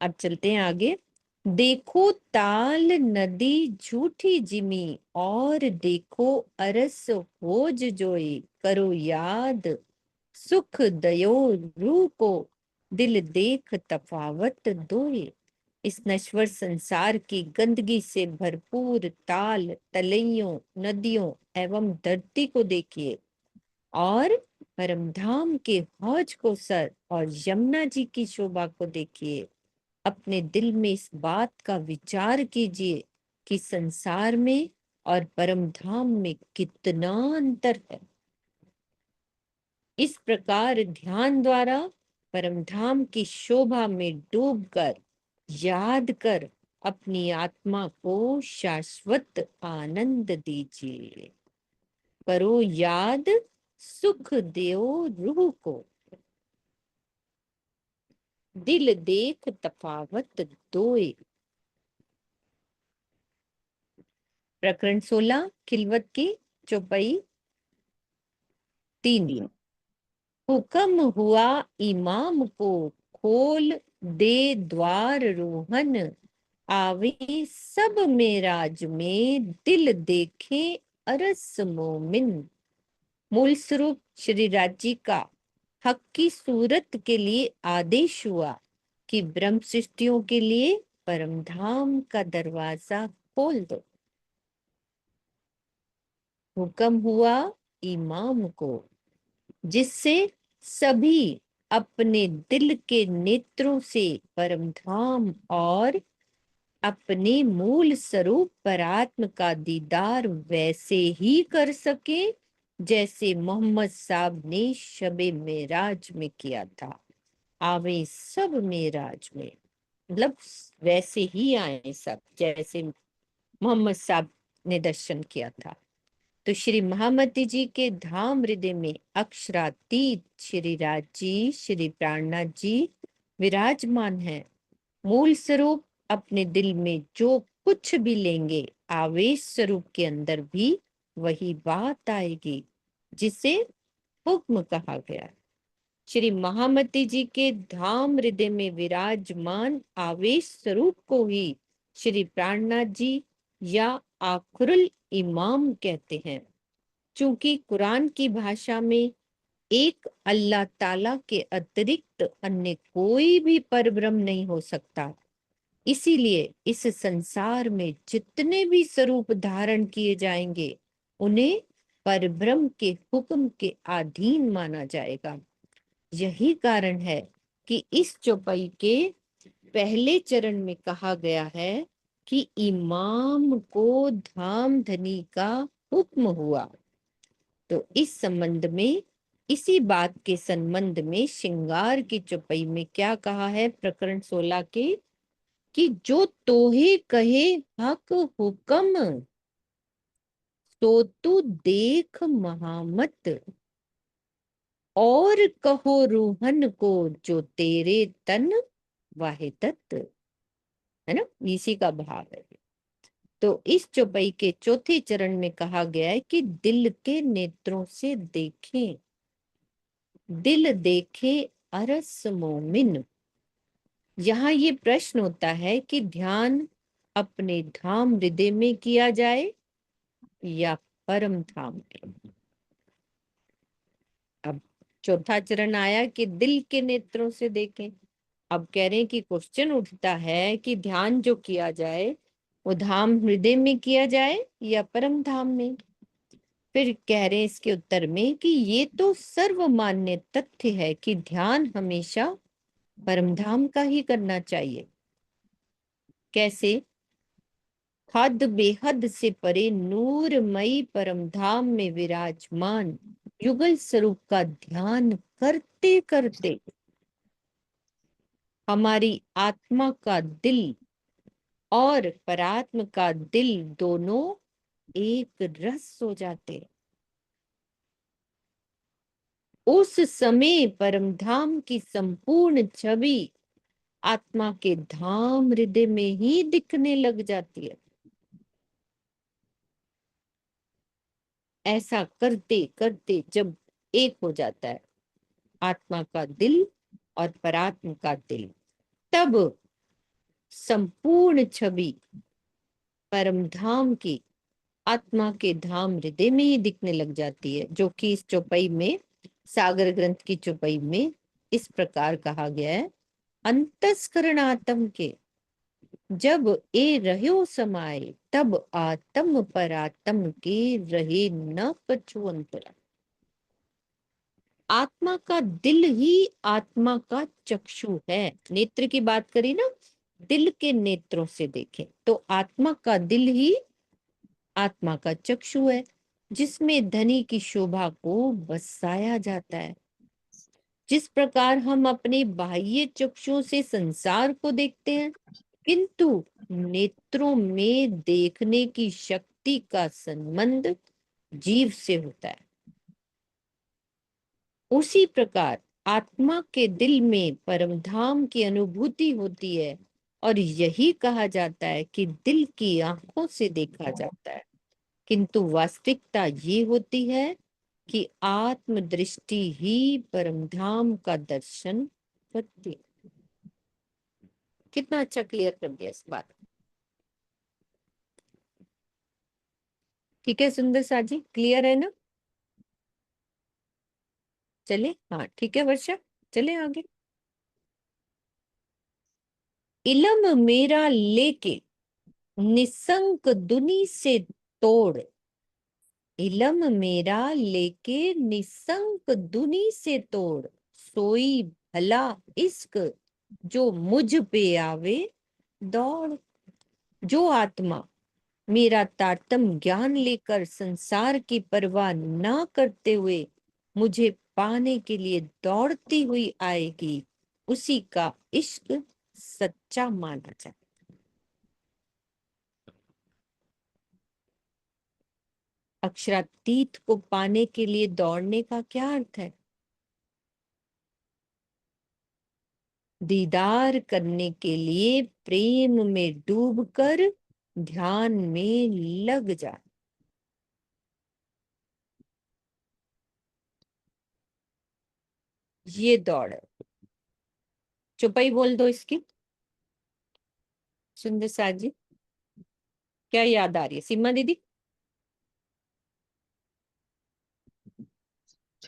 अब चलते हैं आगे। देखो ताल नदी झूठी जिमी, और देखो अरस होज जोई, करो याद सुख दयो रूह को, दिल देख तफावत दोए। इस नश्वर संसार की गंदगी से भरपूर ताल तलैयों, नदियों एवं धरती को देखिए, और परमधाम के हौज को सर और यमुना जी की शोभा को देखिए। अपने दिल में इस बात का विचार कीजिए कि संसार में और परम धाम में कितना अंतर है। इस प्रकार ध्यान द्वारा परम धाम की शोभा में डूबकर याद कर अपनी आत्मा को शाश्वत आनंद दीजिए। करो याद सुख देओ रूह को, दिल देख तफावत दोए। प्रकरण 16 खिलवत की चौपाई 3। तीन। हुक्म हुआ इमाम को, खोल दे द्वार रोहन, आवे सब में राज में, दिल देखे अरस मोमिन। मूल स्वरूप श्री राज जी का हक की सूरत के लिए आदेश हुआ कि ब्रह्म सृष्टियों के लिए परम धाम का दरवाजा खोल दो। हुक्म हुआ इमाम को, जिससे सभी अपने दिल के नेत्रों से परम धाम और अपने मूल स्वरूप परात्म का दीदार वैसे ही कर सके जैसे मोहम्मद साहब ने शबे मेराज में किया था। आवे सब मेराज में, मतलब वैसे ही आए सब जैसे मोहम्मद साहब ने दर्शन किया था। तो श्री महामती जी के धाम हृदय में अक्षरातीत श्री राज जी, श्री प्राणनाथ जी विराजमान है। मूल स्वरूप अपने दिल में जो कुछ भी लेंगे, आवेश स्वरूप के अंदर भी वही बात आएगी जिसे हुक्म कहा गया। श्री महामती जी के धाम हृदय में विराजमान आवेश स्वरूप को ही श्री प्राणनाथ जी या आखुरुल इमाम कहते हैं। चूंकि कुरान की भाषा में एक अल्लाह ताला के अतिरिक्त अन्य कोई भी परब्रह्म नहीं हो सकता, इसीलिए इस संसार में जितने भी स्वरूप धारण किए जाएंगे उन्हें परब्रह्म के हुक्म के अधीन माना जाएगा। यही कारण है कि इस चौपाई के पहले चरण में कहा गया है कि इमाम को धाम धनी का हुक्म हुआ। तो इस संबंध में, इसी बात के संबंध में श्रृंगार की चौपाई में क्या कहा है प्रकरण 16 के, कि जो तोहे कहे हक हुक्म, तो तू देख महामत, और कहो रूहन को जो तेरे तन वाहिदत, है ना, इसी का भाव है। तो इस चौपाई के चौथे चरण में कहा गया है कि दिल के नेत्रों से देखें, दिल देखे अरस मोमिन। यहाँ ये प्रश्न होता है कि ध्यान अपने धाम हृदय में किया जाए या परम धाम में। अब चौथा चरण आया कि दिल के नेत्रों से देखें। अब कह रहे हैं कि क्वेश्चन उठता है कि ध्यान जो किया जाए वो धाम हृदय में किया जाए या परम धाम में। फिर कह रहे हैं इसके उत्तर में कि ये तो सर्वमान्य तथ्य है कि ध्यान हमेशा परम धाम का ही करना चाहिए। कैसे? हद बेहद से परे नूरमयी परम धाम में विराजमान युगल स्वरूप का ध्यान करते करते हमारी आत्मा का दिल और परात्म का दिल दोनों एक रस हो जाते। उस समय परम धाम की संपूर्ण छवि आत्मा के धाम हृदय में ही दिखने लग जाती है। ऐसा करते करते जब एक हो जाता है आत्मा का दिल और परात्म का दिल, तब संपूर्ण छवि परम धाम की आत्मा के धाम हृदय में ही दिखने लग जाती है, जो कि इस चौपाई में, सागर ग्रंथ की चौपाई में इस प्रकार कहा गया है। अंतस्करण आत्म के जब ए रह्यो समाये, तब आत्म परात्म के रहे न कछु अंतरा। आत्मा का दिल ही आत्मा का चक्षु है। नेत्र की बात करी ना, दिल के नेत्रों से देखें तो आत्मा का दिल ही आत्मा का चक्षु है, जिसमें धनी की शोभा को बसाया जाता है। जिस प्रकार हम अपने बाह्य चक्षुओं से संसार को देखते हैं, किंतु नेत्रों में देखने की शक्ति का संबंध जीव से होता है, उसी प्रकार आत्मा के दिल में परमधाम की अनुभूति होती है। और यही कहा जाता है कि दिल की आंखों से देखा जाता है, किंतु वास्तविकता ये होती है कि आत्म दृष्टि ही परमधाम का दर्शन करती है। कितना अच्छा क्लियर कर दिया इस बात। ठीक है सुंदर सा जी, क्लियर है ना? चले, हाँ ठीक है वर्षा, चले आगे। इलम मेरा लेके निसंक दुनी से तोड़, इलम मेरा लेके निसंक दुनी से तोड़, सोई भला इश्क जो मुझ पे आवे दौड़। जो आत्मा मेरा तारतम ज्ञान लेकर संसार की परवाह ना करते हुए मुझे पाने के लिए दौड़ती हुई आएगी, उसी का इश्क सच्चा माना जाए। अक्षरातीत को पाने के लिए दौड़ने का क्या अर्थ है? दीदार करने के लिए प्रेम में डूबकर ध्यान में लग जा। ये दौड़ है। चुपाई बोल दो इसकी। सुंदर सा जी, क्या याद आ रही है? सीमा दीदी?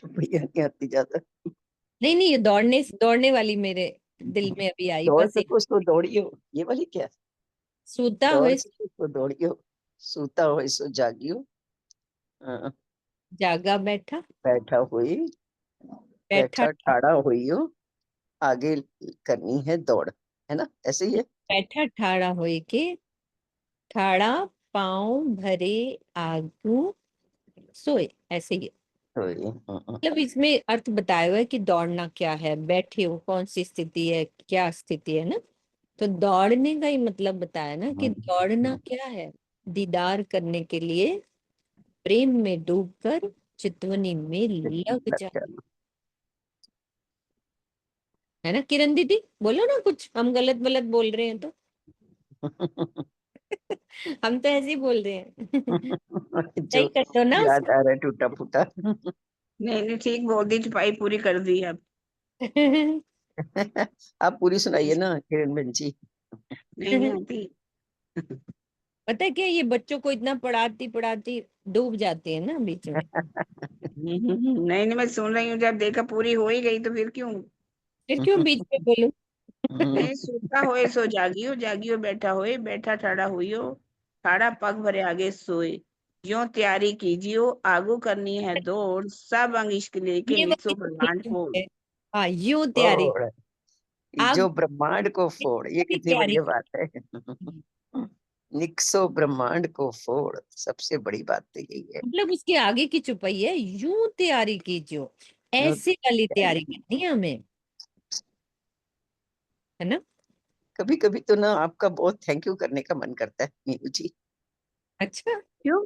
भैया नहीं आती ज्यादा। नहीं नहीं, ये दौड़ने वाली मेरे दिल में अभी आई, दौड़ बस एक। सको तो दौड़ियो, ये वाली क्या? सूता दौड़ हुए सको तो दौड़ियो, सूता हो सो जागियो। हाँ, जागा बैठा, बैठा हुई, बैठा बैठा ठाड़ा हुई हो, आगे करनी है दौड़, है ना? ऐसे ही है। बैठा ठाड़ा होए के, ठाड़ा पांव भरे आगू सोए, ऐसे ही है। तो ये, मतलब इसमें अर्थ बताया हुआ है कि दौड़ना क्या है, बैठे हो कौन सी स्थिति है, क्या स्थिति है ना। तो दौड़ने का ही मतलब बताया ना कि दौड़ना क्या है, दीदार करने के लिए प्रेम में डूबकर चितवनी में लग जा। है ना किरण दीदी? बोलो ना कुछ, हम गलत गलत बोल रहे हैं तो। हम तो ऐसे ही बोल रहे हैं। जो सही कर दो ना याद आ रहा है टूटा फूटा। नहीं नहीं, ठीक बोल दी, छुपाई पूरी कर दी अब। उसको। आप पूरी सुनाइए ना किरण बहन जी। नहीं आती। पता है क्या, ये बच्चों को इतना पढ़ाती पढ़ाती डूब जाते हैं ना बीच में। नहीं नहीं, मैं सुन रही हूँ, जब देखा पूरी हो ही गई तो फिर क्यों। फिर क्यों बीच में बोलूं? नहीं, सूता होए सो जागियो, जागियो बैठा होए, बैठा ठाड़ा हुइयो, ठाड़ा पग भरे आगे सोए। ज्यों तैयारी कीजियो, आगू करनी है दौड़, सब अंग इश्क लेके ये निसो वाली ब्रह्मांड ठीक फोड़। है। हाँ, यूं तैयारी। फोड़, आग जो ब्रह्मांड को फोड़, ये की कितनी तैयारी। बढ़िया बात है। निक्सो ब्रह्मांड को फोड़, सबसे बड़ी बात तो यही है। मतलब उसके आगे की चुपाई है, यूं तैयारी कीजियो, जो ऐसे वाली तैयारी तैयारी की, करनी है हमें, है ना। कभी कभी तो ना आपका बहुत थैंक यू करने का मन करता है मीनू जी। अच्छा, क्यों?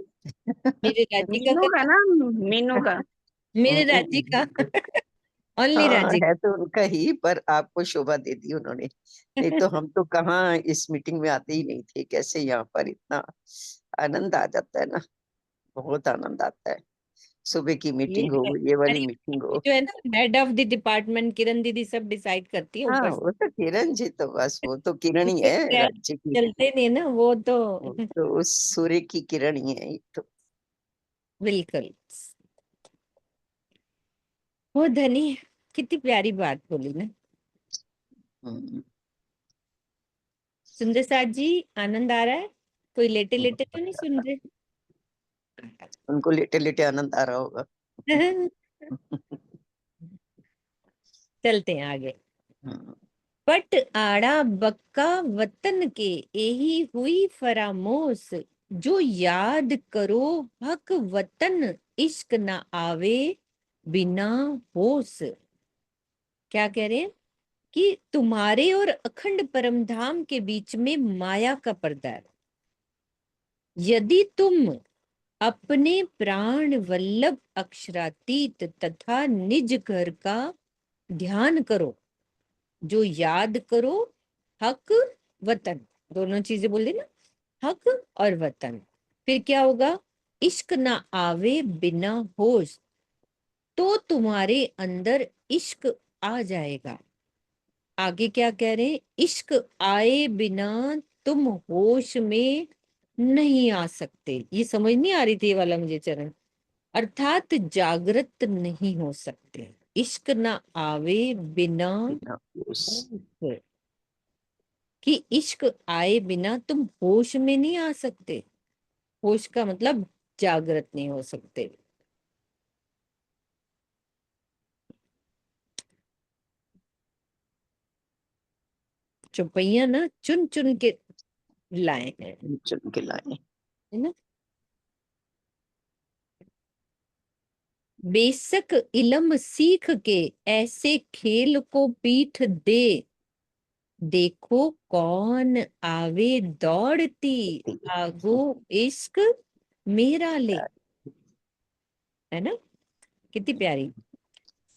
मेरे राज्य का मीनू का करना, ना, मीनू का। मेरे राज्य का। ओनली हाँ, राज्य है तो उनका ही, पर आपको शोभा दे दी उन्होंने। नहीं तो हम तो कहाँ इस मीटिंग में आते ही नहीं थे। कैसे यहाँ पर इतना आनंद आ जाता है ना, बहुत आनंद आता है। सुबह की ये मीटिंग हो, ये वाली हमारी मीटिंग हो। जो है ना, हेड ऑफ द डिपार्टमेंट किरण दीदी सब डिसाइड करती है हाँ, ऊपर वो तो किरण जी तो बस, वो तो किरण ही है से। राज्य की। चलते नहीं ना वो तो। वो तो उस सूर्य की किरण ही है ये तो। बिल्कुल। वो धनी, कितनी प्यारी बात बोली ना। हम्म, सुंदर साथ जी, आनंद आ रहा है? कोई लेटे लेटे तो नहीं सुन उनको लेटे लेटे आनंद आ रहा होगा। रहे? चलते हैं आगे। हम्म, पट आड़ा बक्का वतन के यही हुई फरामोश, जो याद करो हक वतन इश्क ना आवे बिना होश। क्या कह रहे हैं कि तुम्हारे और अखंड परमधाम के बीच में माया का पर्दा है। यदि तुम अपने प्राण वल्लभ अक्षरातीत तथा निज घर का ध्यान करो, जो याद करो हक वतन, दोनों चीजें बोल देना, हक और वतन, फिर क्या होगा? इश्क ना आवे बिना होश, तो तुम्हारे अंदर इश्क आ जाएगा। आगे क्या कह रहे हैं? इश्क आए बिना तुम होश में नहीं आ सकते। ये समझ नहीं आ रही थी ये वाला मुझे चरण। अर्थात जागृत नहीं हो सकते, इश्क ना आवे बिना बिना होश। होश। कि इश्क आए बिना तुम होश में नहीं आ सकते। होश का मतलब जागृत नहीं हो सकते। चौपैया ना चुन चुन के लाए हैं, चुन के लाए। है ना। बेशक इलम सीख के ऐसे खेल को पीठ दे, देखो कौन आवे दौड़ती, आगो इश्क मेरा ले। है ना, कितनी प्यारी।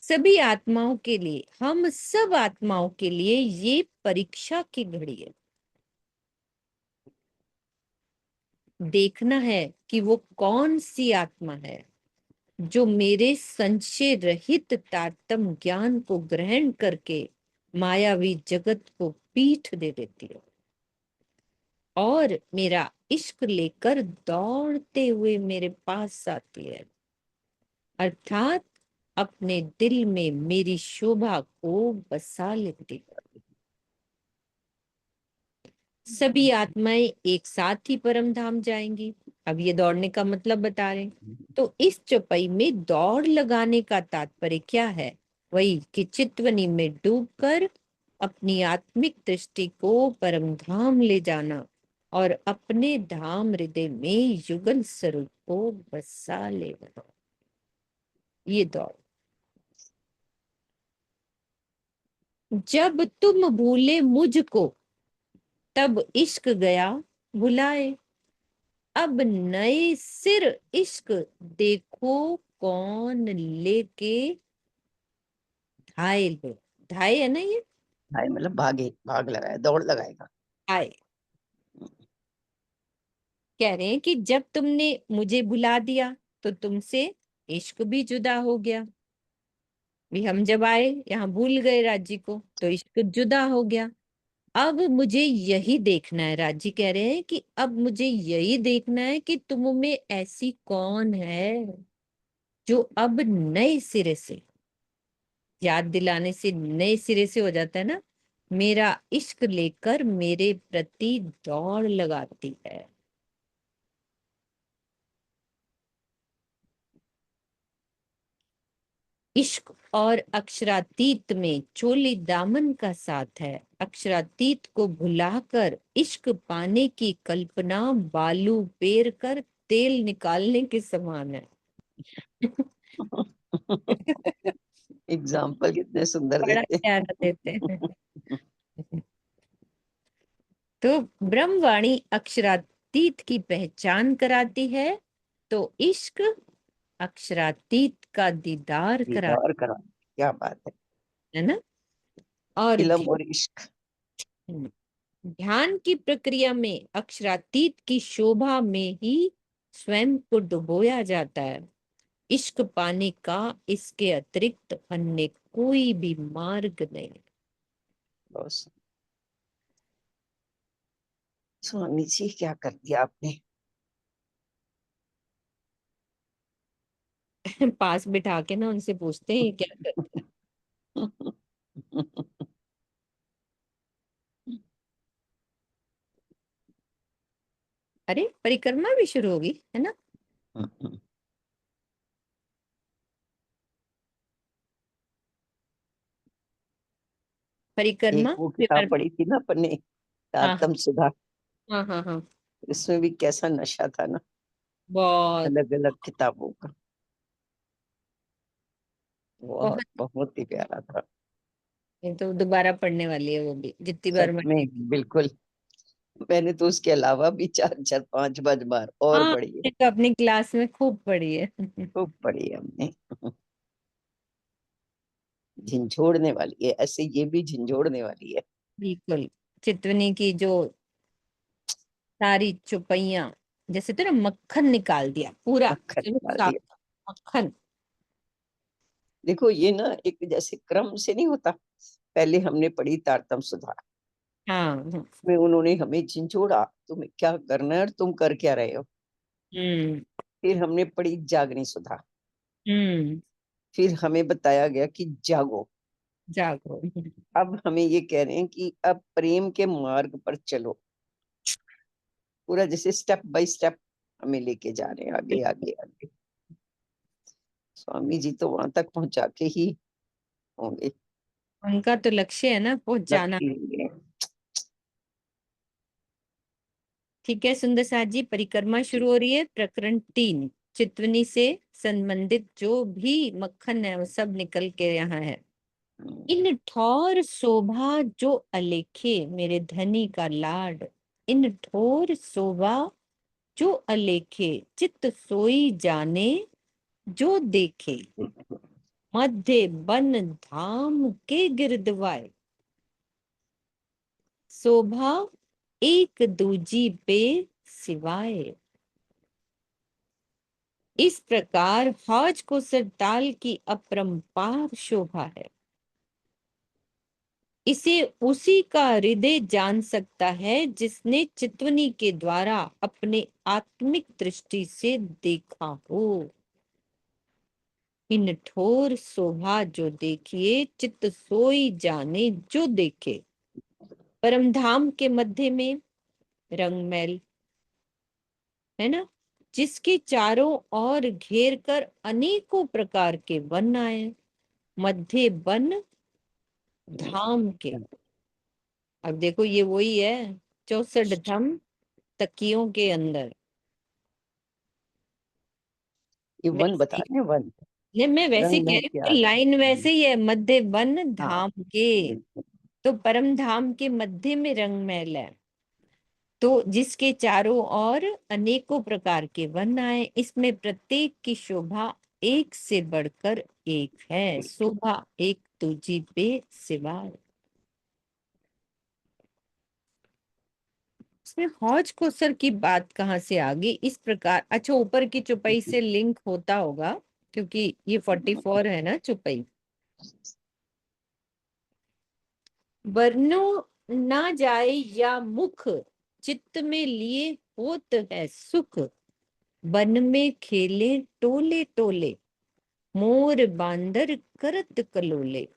सभी आत्माओं के लिए, हम सब आत्माओं के लिए ये परीक्षा की घड़ी है। देखना है कि वो कौन सी आत्मा है जो मेरे संशय रहित तारतम ज्ञान को ग्रहण करके मायावी जगत को पीठ दे देती है और मेरा इश्क लेकर दौड़ते हुए मेरे पास आती है, अर्थात अपने दिल में मेरी शोभा को बसा लेती है। सभी आत्माएं एक साथ ही परम धाम जाएंगी। अब ये दौड़ने का मतलब बता रहे हैं। तो इस चौपाई में दौड़ लगाने का तात्पर्य क्या है? वही कि चितवनी में डूबकर अपनी आत्मिक दृष्टि को परम धाम ले जाना और अपने धाम हृदय में युगल स्वरूप को बसा लेना, ये दौड़। जब तुम भूले मुझको तब इश्क गया भुलाए, अब नए सिर इश्क देखो कौन लेके धाए लो। धाए है ना ये, हाय मतलब भागे, भाग लगाए, दौड़ लगाएगा। आए। कह रहे हैं कि जब तुमने मुझे भुला दिया तो तुमसे इश्क भी जुदा हो गया। भी हम जब आए यहाँ भूल गए राज्य को तो इश्क जुदा हो गया। अब मुझे यही देखना है, राजी कह रहे हैं कि अब मुझे यही देखना है कि तुम में ऐसी कौन है जो अब नए सिरे से, याद दिलाने से नए सिरे से हो जाता है ना, मेरा इश्क लेकर मेरे प्रति दौड़ लगाती है। इश्क और अक्षरातीत में चोली दामन का साथ है। अक्षरातीत को भुलाकर इश्क पाने की कल्पना बालू पेर कर तेल निकालने के समान है। एग्जाम्पल कितने सुंदर बड़ा देते प्यारा देते हैं। हैं। तो ब्रह्मवाणी अक्षरातीत की पहचान कराती है, तो इश्क अक्षरातीत का दीदार करा, दीदार करा, क्या बात है। है ना। और इलम और इश्क। ध्यान की प्रक्रिया में अक्षरातीत की शोभा में ही स्वयं को डुबोया जाता है। इश्क पाने का इसके अतिरिक्त अन्य कोई भी मार्ग नहीं। बस स्वामी जी क्या कर दिया आपने। पास बिठा के ना उनसे पूछते हैं ये क्या करते हैं। अरे परिक्रमा भी शुरू होगी, है ना। एक परिक्रमा वो विवर- किताब पढ़ी थी ना अपन ने, हाँ तारतम सुधा। हाँ हाँ हाँ। इसमें भी कैसा नशा था ना, बहुत अलग अलग किताबों का। बहुत बहुत। बहुत ही प्यारा था। ये तो दोबारा पढ़ने वाली है वो भी, जितनी बार सच मर्जी। में बिल्कुल। मैंने तो उसके अलावा भी चार चार पांच पांच बार और हाँ, पढ़ी है। ये तो अपनी क्लास में खूब पढ़ी है। खूब पढ़ी है हमने। झिंझोड़ने वाली है, ऐसे ये भी झिंझोड़ने वाली है। बिल्कुल। चितवनी की जो सारी चुपैया, जैसे तो ना मक्खन निकाल दिया पूरा, मक्खन चलो डाल साफ दिया। मक्खन। देखो ये ना एक जैसे क्रम से नहीं होता, पहले हमने पढ़ी तारतम सुधा, हाँ। में उन्होंने हमें झिंझोड़ा, तुम्हें क्या करना है और तुम कर क्या रहे हो। हम्म। फिर हमने पढ़ी जागनी सुधा, हम्म। फिर हमें बताया गया कि जागो। जागो। अब हमें ये कह रहे हैं कि अब प्रेम के मार्ग पर चलो, पूरा जैसे स्टेप बाय स्टेप हमें लेके जा रहे हैं आगे आगे आगे। स्वामी जी तो वहां तक पहुंचा के ही होंगे, उनका तो लक्ष्य है ना पहुंच जाना। लकीर है। ठीक है सुंदर साथ जी, परिक्रमा शुरू हो रही है। प्रकरण 3, चितवनी से संबंधित जो भी मक्खन है वो सब निकल के यहाँ है। इन ठौर शोभा जो अलेखे मेरे धनी का लाड, इन ठोर शोभा जो अलेखे चित्त सोई जाने जो देखे, मध्य बन धाम के गिरदवाए, शोभा एक दूजी पे सिवाय। इस प्रकार हौज को सरताल की अपरंपार शोभा है। इसे उसी का हृदय जान सकता है जिसने चितवनी के द्वारा अपने आत्मिक दृष्टि से देखा हो। इन ठोर शोभा जो देखिए, चित्त सोई जाने जो देखे। परमधाम के मध्य में रंगमैल है ना, जिसके चारों ओर घेर कर अनेकों प्रकार के वन आए, मध्य वन धाम के। अब देखो ये वही है, 64 धाम तकियों के अंदर। ये वन वैसे बता रहे हैं, वन नहीं, मैं वैसे रंग कह में रही क्या हूँ, लाइन वैसे ही है, मध्य वन हाँ धाम के। बिल्कुल। तो परम धाम के मध्य में रंग महल है, तो जिसके चारों ओर अनेकों प्रकार के वन आए, इसमें प्रत्येक की शोभा एक से बढ़कर एक है, शोभा एक दूजी पे सिवाय। इसमें हौज कोसर की बात कहाँ से आ गई इस प्रकार? अच्छा, ऊपर की चौपाई से लिंक होता होगा, क्योंकि ये 44 है ना चौपाई। वर्णो ना जाए या मुख, चित्त में लिए होत है सुख, वन में खेले टोले टोले, मोर बांदर करत कलोले।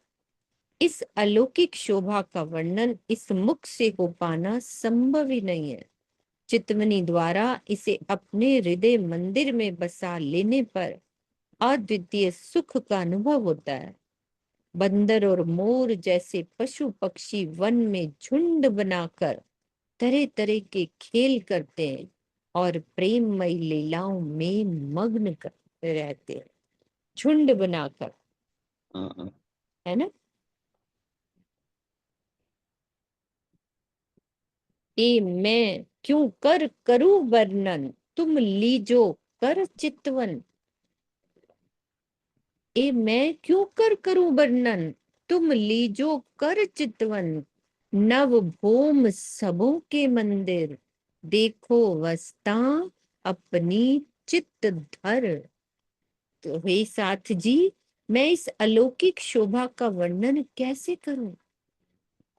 इस अलौकिक शोभा का वर्णन इस मुख से हो पाना संभव ही नहीं है। चितवनी द्वारा इसे अपने हृदय मंदिर में बसा लेने पर अद्वितीय सुख का अनुभव होता है। बंदर और मोर जैसे पशु पक्षी वन में झुंड बनाकर तरह तरह के खेल करते हैं और प्रेममयी लीलाओं में मग्न करते रहते हैं, झुंड बनाकर, है ना। ए मैं क्यों कर करूं वर्णन, तुम लीजो कर चितवन। ए मैं क्यों कर करूं वर्णन, तुम लीजो कर चितवन। नव भूम सबों के मंदिर, देखो वस्ता अपनी चित्त धर। तो हे साथ जी, मैं इस अलौकिक शोभा का वर्णन कैसे करूं?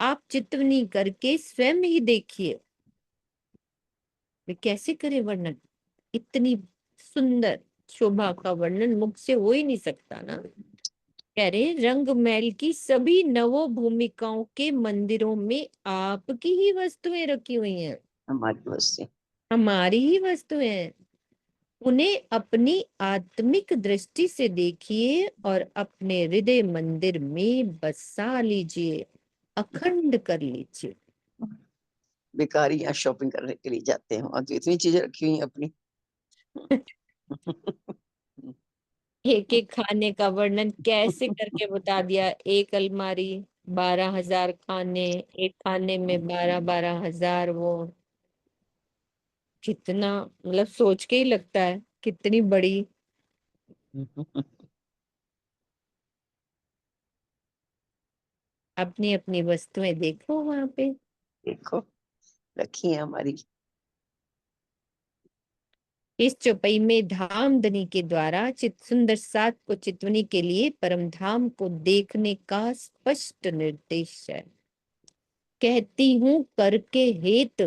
आप चितवनी करके स्वयं ही देखिए। वे कैसे करे वर्णन? इतनी सुंदर शोभा का वर्णन मुख से हो ही नहीं सकता ना। कह रहे रंग महल की सभी नवो भूमिकाओं के मंदिरों में आपकी ही वस्तुएं रखी हुई हैं, हमारी वजह से। हमारी ही वस्तुएं हैं। उन्हें अपनी आत्मिक दृष्टि से देखिए और अपने हृदय मंदिर में बसा लीजिए, अखंड कर लीजिए। बेकार यहाँ शॉपिंग करने के लिए जाते हैं, वहां तो इतनी चीजें रखी हुई हैं अपनी। एक एक खाने का वर्णन कैसे करके बता दिया। एक अलमारी, 12,000 खाने, एक खाने में 12,000 वो। कितना, मतलब सोच के ही लगता है कितनी बड़ी। अपनी अपनी वस्तुएं देखो वहां पे। देखो रखी है हमारी। इस चौपाई में धामधनी के द्वारा चित सुंदर सात को चितवनी के लिए परम धाम को देखने का स्पष्ट निर्देश है। कहती हूँ करके हेत,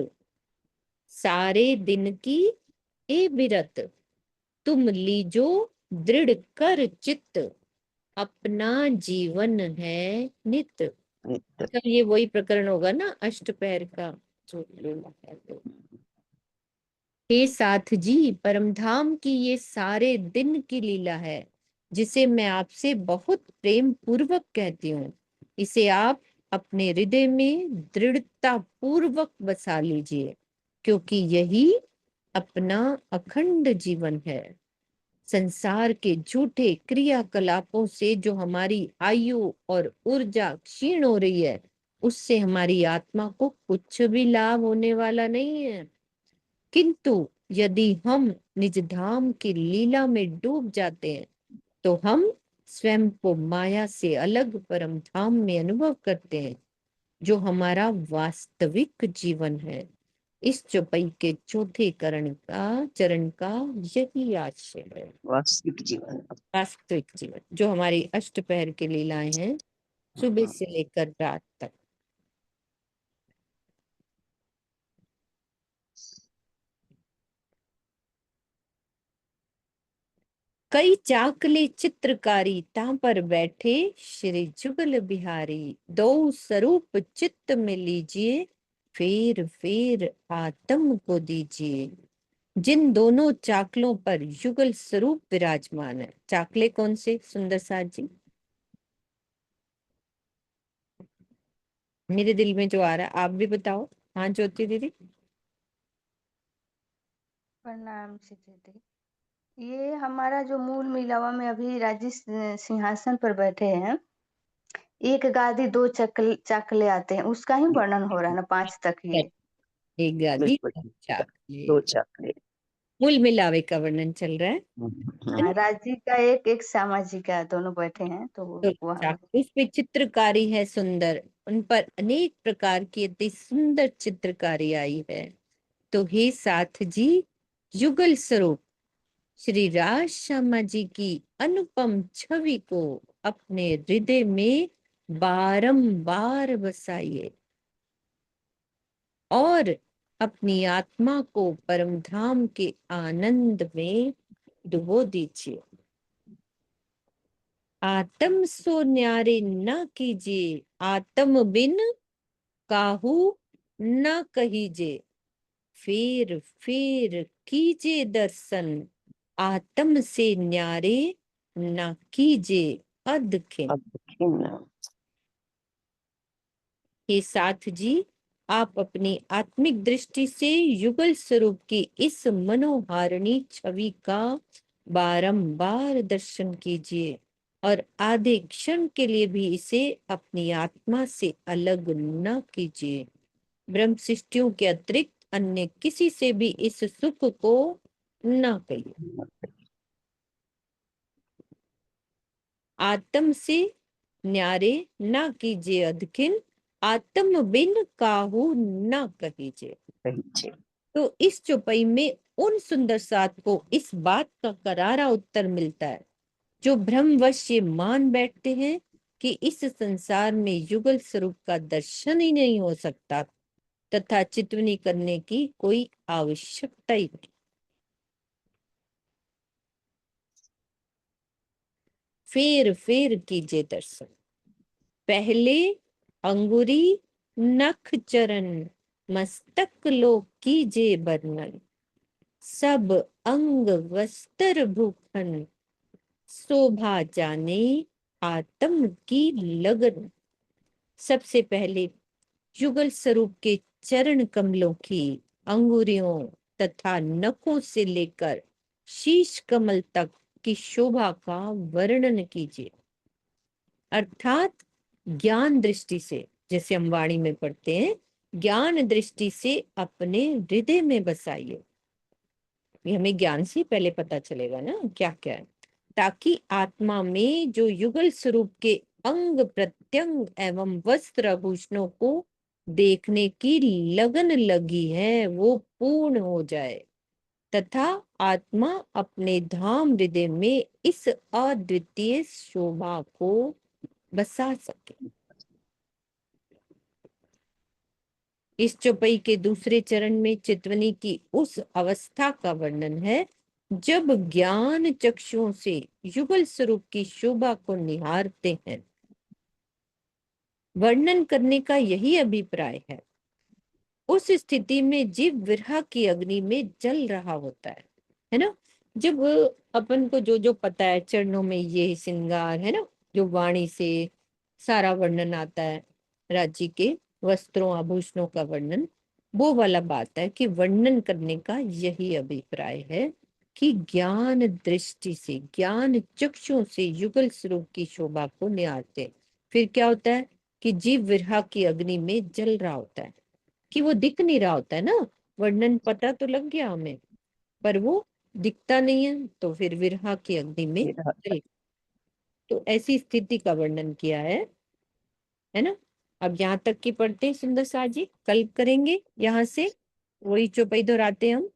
सारे दिन की ए बिरत, तुम लीजो दृढ़ कर चित्त, अपना जीवन है नित। तो ये वही प्रकरण होगा ना अष्टपैर का जो लीला है। तो हे साथ जी, परमधाम की ये सारे दिन की लीला है, जिसे मैं आपसे बहुत प्रेम पूर्वक कहती हूँ। इसे आप अपने हृदय में दृढ़ता पूर्वक बसा लीजिए, क्योंकि यही अपना अखंड जीवन है। संसार के झूठे क्रियाकलापों से जो हमारी आयु और ऊर्जा क्षीण हो रही है, उससे हमारी आत्मा को कुछ भी लाभ होने वाला नहीं है। किंतु यदि हम निज धाम की लीला में डूब जाते हैं, तो हम स्वयं को माया से अलग परम धाम में अनुभव करते हैं, जो हमारा वास्तविक जीवन है। इस चौपाई के चौथे चरण का यही आशय है, वास्तविक जीवन। वास्तविक जीवन, जो हमारी अष्टपहर की लीलाएं हैं सुबह से लेकर रात तक। कई चाकले चित्रकारी ता पर बैठे, श्री जुगल बिहारी, दो स्वरूप चित्त में लीजिए, फेर फेर आत्म को दीजिए। जिन दोनों चाकलों पर युगल स्वरूप विराजमान है, चाकले कौन से सुंदर साथ जी? मेरे दिल में जो आ रहा है आप भी बताओ। हाँ ज्योति दीदी। प्रणाम सीते दी। ये हमारा जो मूल मिलावा में अभी राजीव सिंहासन पर बैठे हैं, एक गादी दो चाकले आते हैं, उसका ही वर्णन हो रहा है ना, 5 तक ये। एक गादी बिल्कुल। चाकले, दो चाकरे। मूल मिलावे का वर्णन चल रहा है ना? राजी का एक सामाजिक का, दोनों बैठे हैं तो तो वह उस पे चित्रकारी है सुंदर, उन पर अनेक प्रकार की अति सुंदर चित्रकारी आई है। तो हे साथ जी, युगल स्वरूप श्री राज श्यामा जी की अनुपम छवि को अपने हृदय में बारंबार बसाइए और अपनी आत्मा को परम धाम के आनंद में डुबो दीजिए। आत्म सो न्यारे न कीजिए, आत्म बिन काहू न कहीजे, फेर फेर कीजिए दर्शन, आत्म से न्यारे न कीजिए अधखिन। ये साथ जी, आप अपनी आत्मिक दृष्टि से युगल स्वरूप की इस मनोहारिणी छवि का बारंबार दर्शन कीजिए और आधे क्षण के लिए भी इसे अपनी आत्मा से अलग न कीजिए। ब्रह्म सृष्टियों के अतिरिक्त अन्य किसी से भी इस सुख को न कहिए। आत्म से न्यारे न कीजिए अधखिन, आत्म बिन काहू न कहीजे। तो इस चौपाई में उन सुंदर साथ को इस बात का करारा उत्तर मिलता है, जो भ्रमवश ये मान बैठते हैं कि इस संसार में युगल स्वरूप का दर्शन ही नहीं हो सकता तथा चितवनी करने की कोई आवश्यकता ही नहीं। फेर फेर कीजिए दर्शन, पहले अंगुरी नख चरण, मस्तक लो कीजिए वर्णन, सब अंग वस्त्र भूखन, शोभा जाने आत्म की लगन। सबसे पहले युगल स्वरूप के चरण कमलों की अंगुरियों तथा नखों से लेकर शीश कमल तक की शोभा का वर्णन कीजिए, अर्थात ज्ञान दृष्टि से, जैसे हम वाणी में पढ़ते हैं, ज्ञान दृष्टि से अपने हृदय में बसाइए। ये हमें ज्ञान से पहले पता चलेगा ना क्या क्या है, ताकि आत्मा में जो युगल स्वरूप के अंग प्रत्यंग एवं वस्त्र आभूषणों को देखने की लगन लगी है वो पूर्ण हो जाए तथा आत्मा अपने धाम हृदय में इस अद्वितीय शोभा को बसा सके। इस चौपाई के दूसरे चरण में चितवनी की उस अवस्था का वर्णन है जब ज्ञान चक्षुओं से युगल स्वरूप की शोभा को निहारते हैं। वर्णन करने का यही अभिप्राय है। उस स्थिति में जीव विरह की अग्नि में जल रहा होता है ना। जब अपन को जो जो पता है चरणों में ये श्रृंगार है ना, जो वाणी से सारा वर्णन आता है, राज्य के वस्त्रों आभूषणों का वर्णन, वो वाला बात है कि वर्णन करने का यही अभिप्राय है कि ज्ञान दृष्टि से, ज्ञान चक्षुओं से युगल स्वरूप की शोभा को निहारते। फिर क्या होता है कि जीव विरह की अग्नि में जल रहा होता है, कि वो दिख नहीं रहा होता है ना। वर्णन पता तो लग गया हमें, पर वो दिखता नहीं है, तो फिर विरह की अग्नि में जल। तो ऐसी स्थिति का वर्णन किया है ना। अब यहाँ तक की पढ़ते हैं सुंदर सा जी, कल्प करेंगे यहाँ से, वही चौपाई दोहराते हम।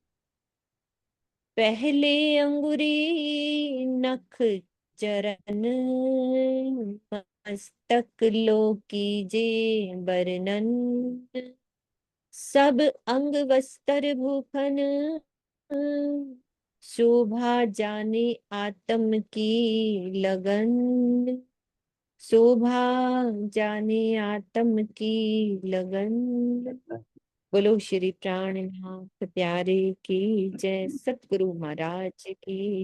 पहले अंगुरी नख चरण मस्तक लो कीजे बरनन, सब अंग वस्त्र भूखन शोभा जाने आत्म की लगन, शोभा जाने आत्म की लगन। बोलो श्री प्राणनाथ प्यारे की जय, सतगुरु महाराज की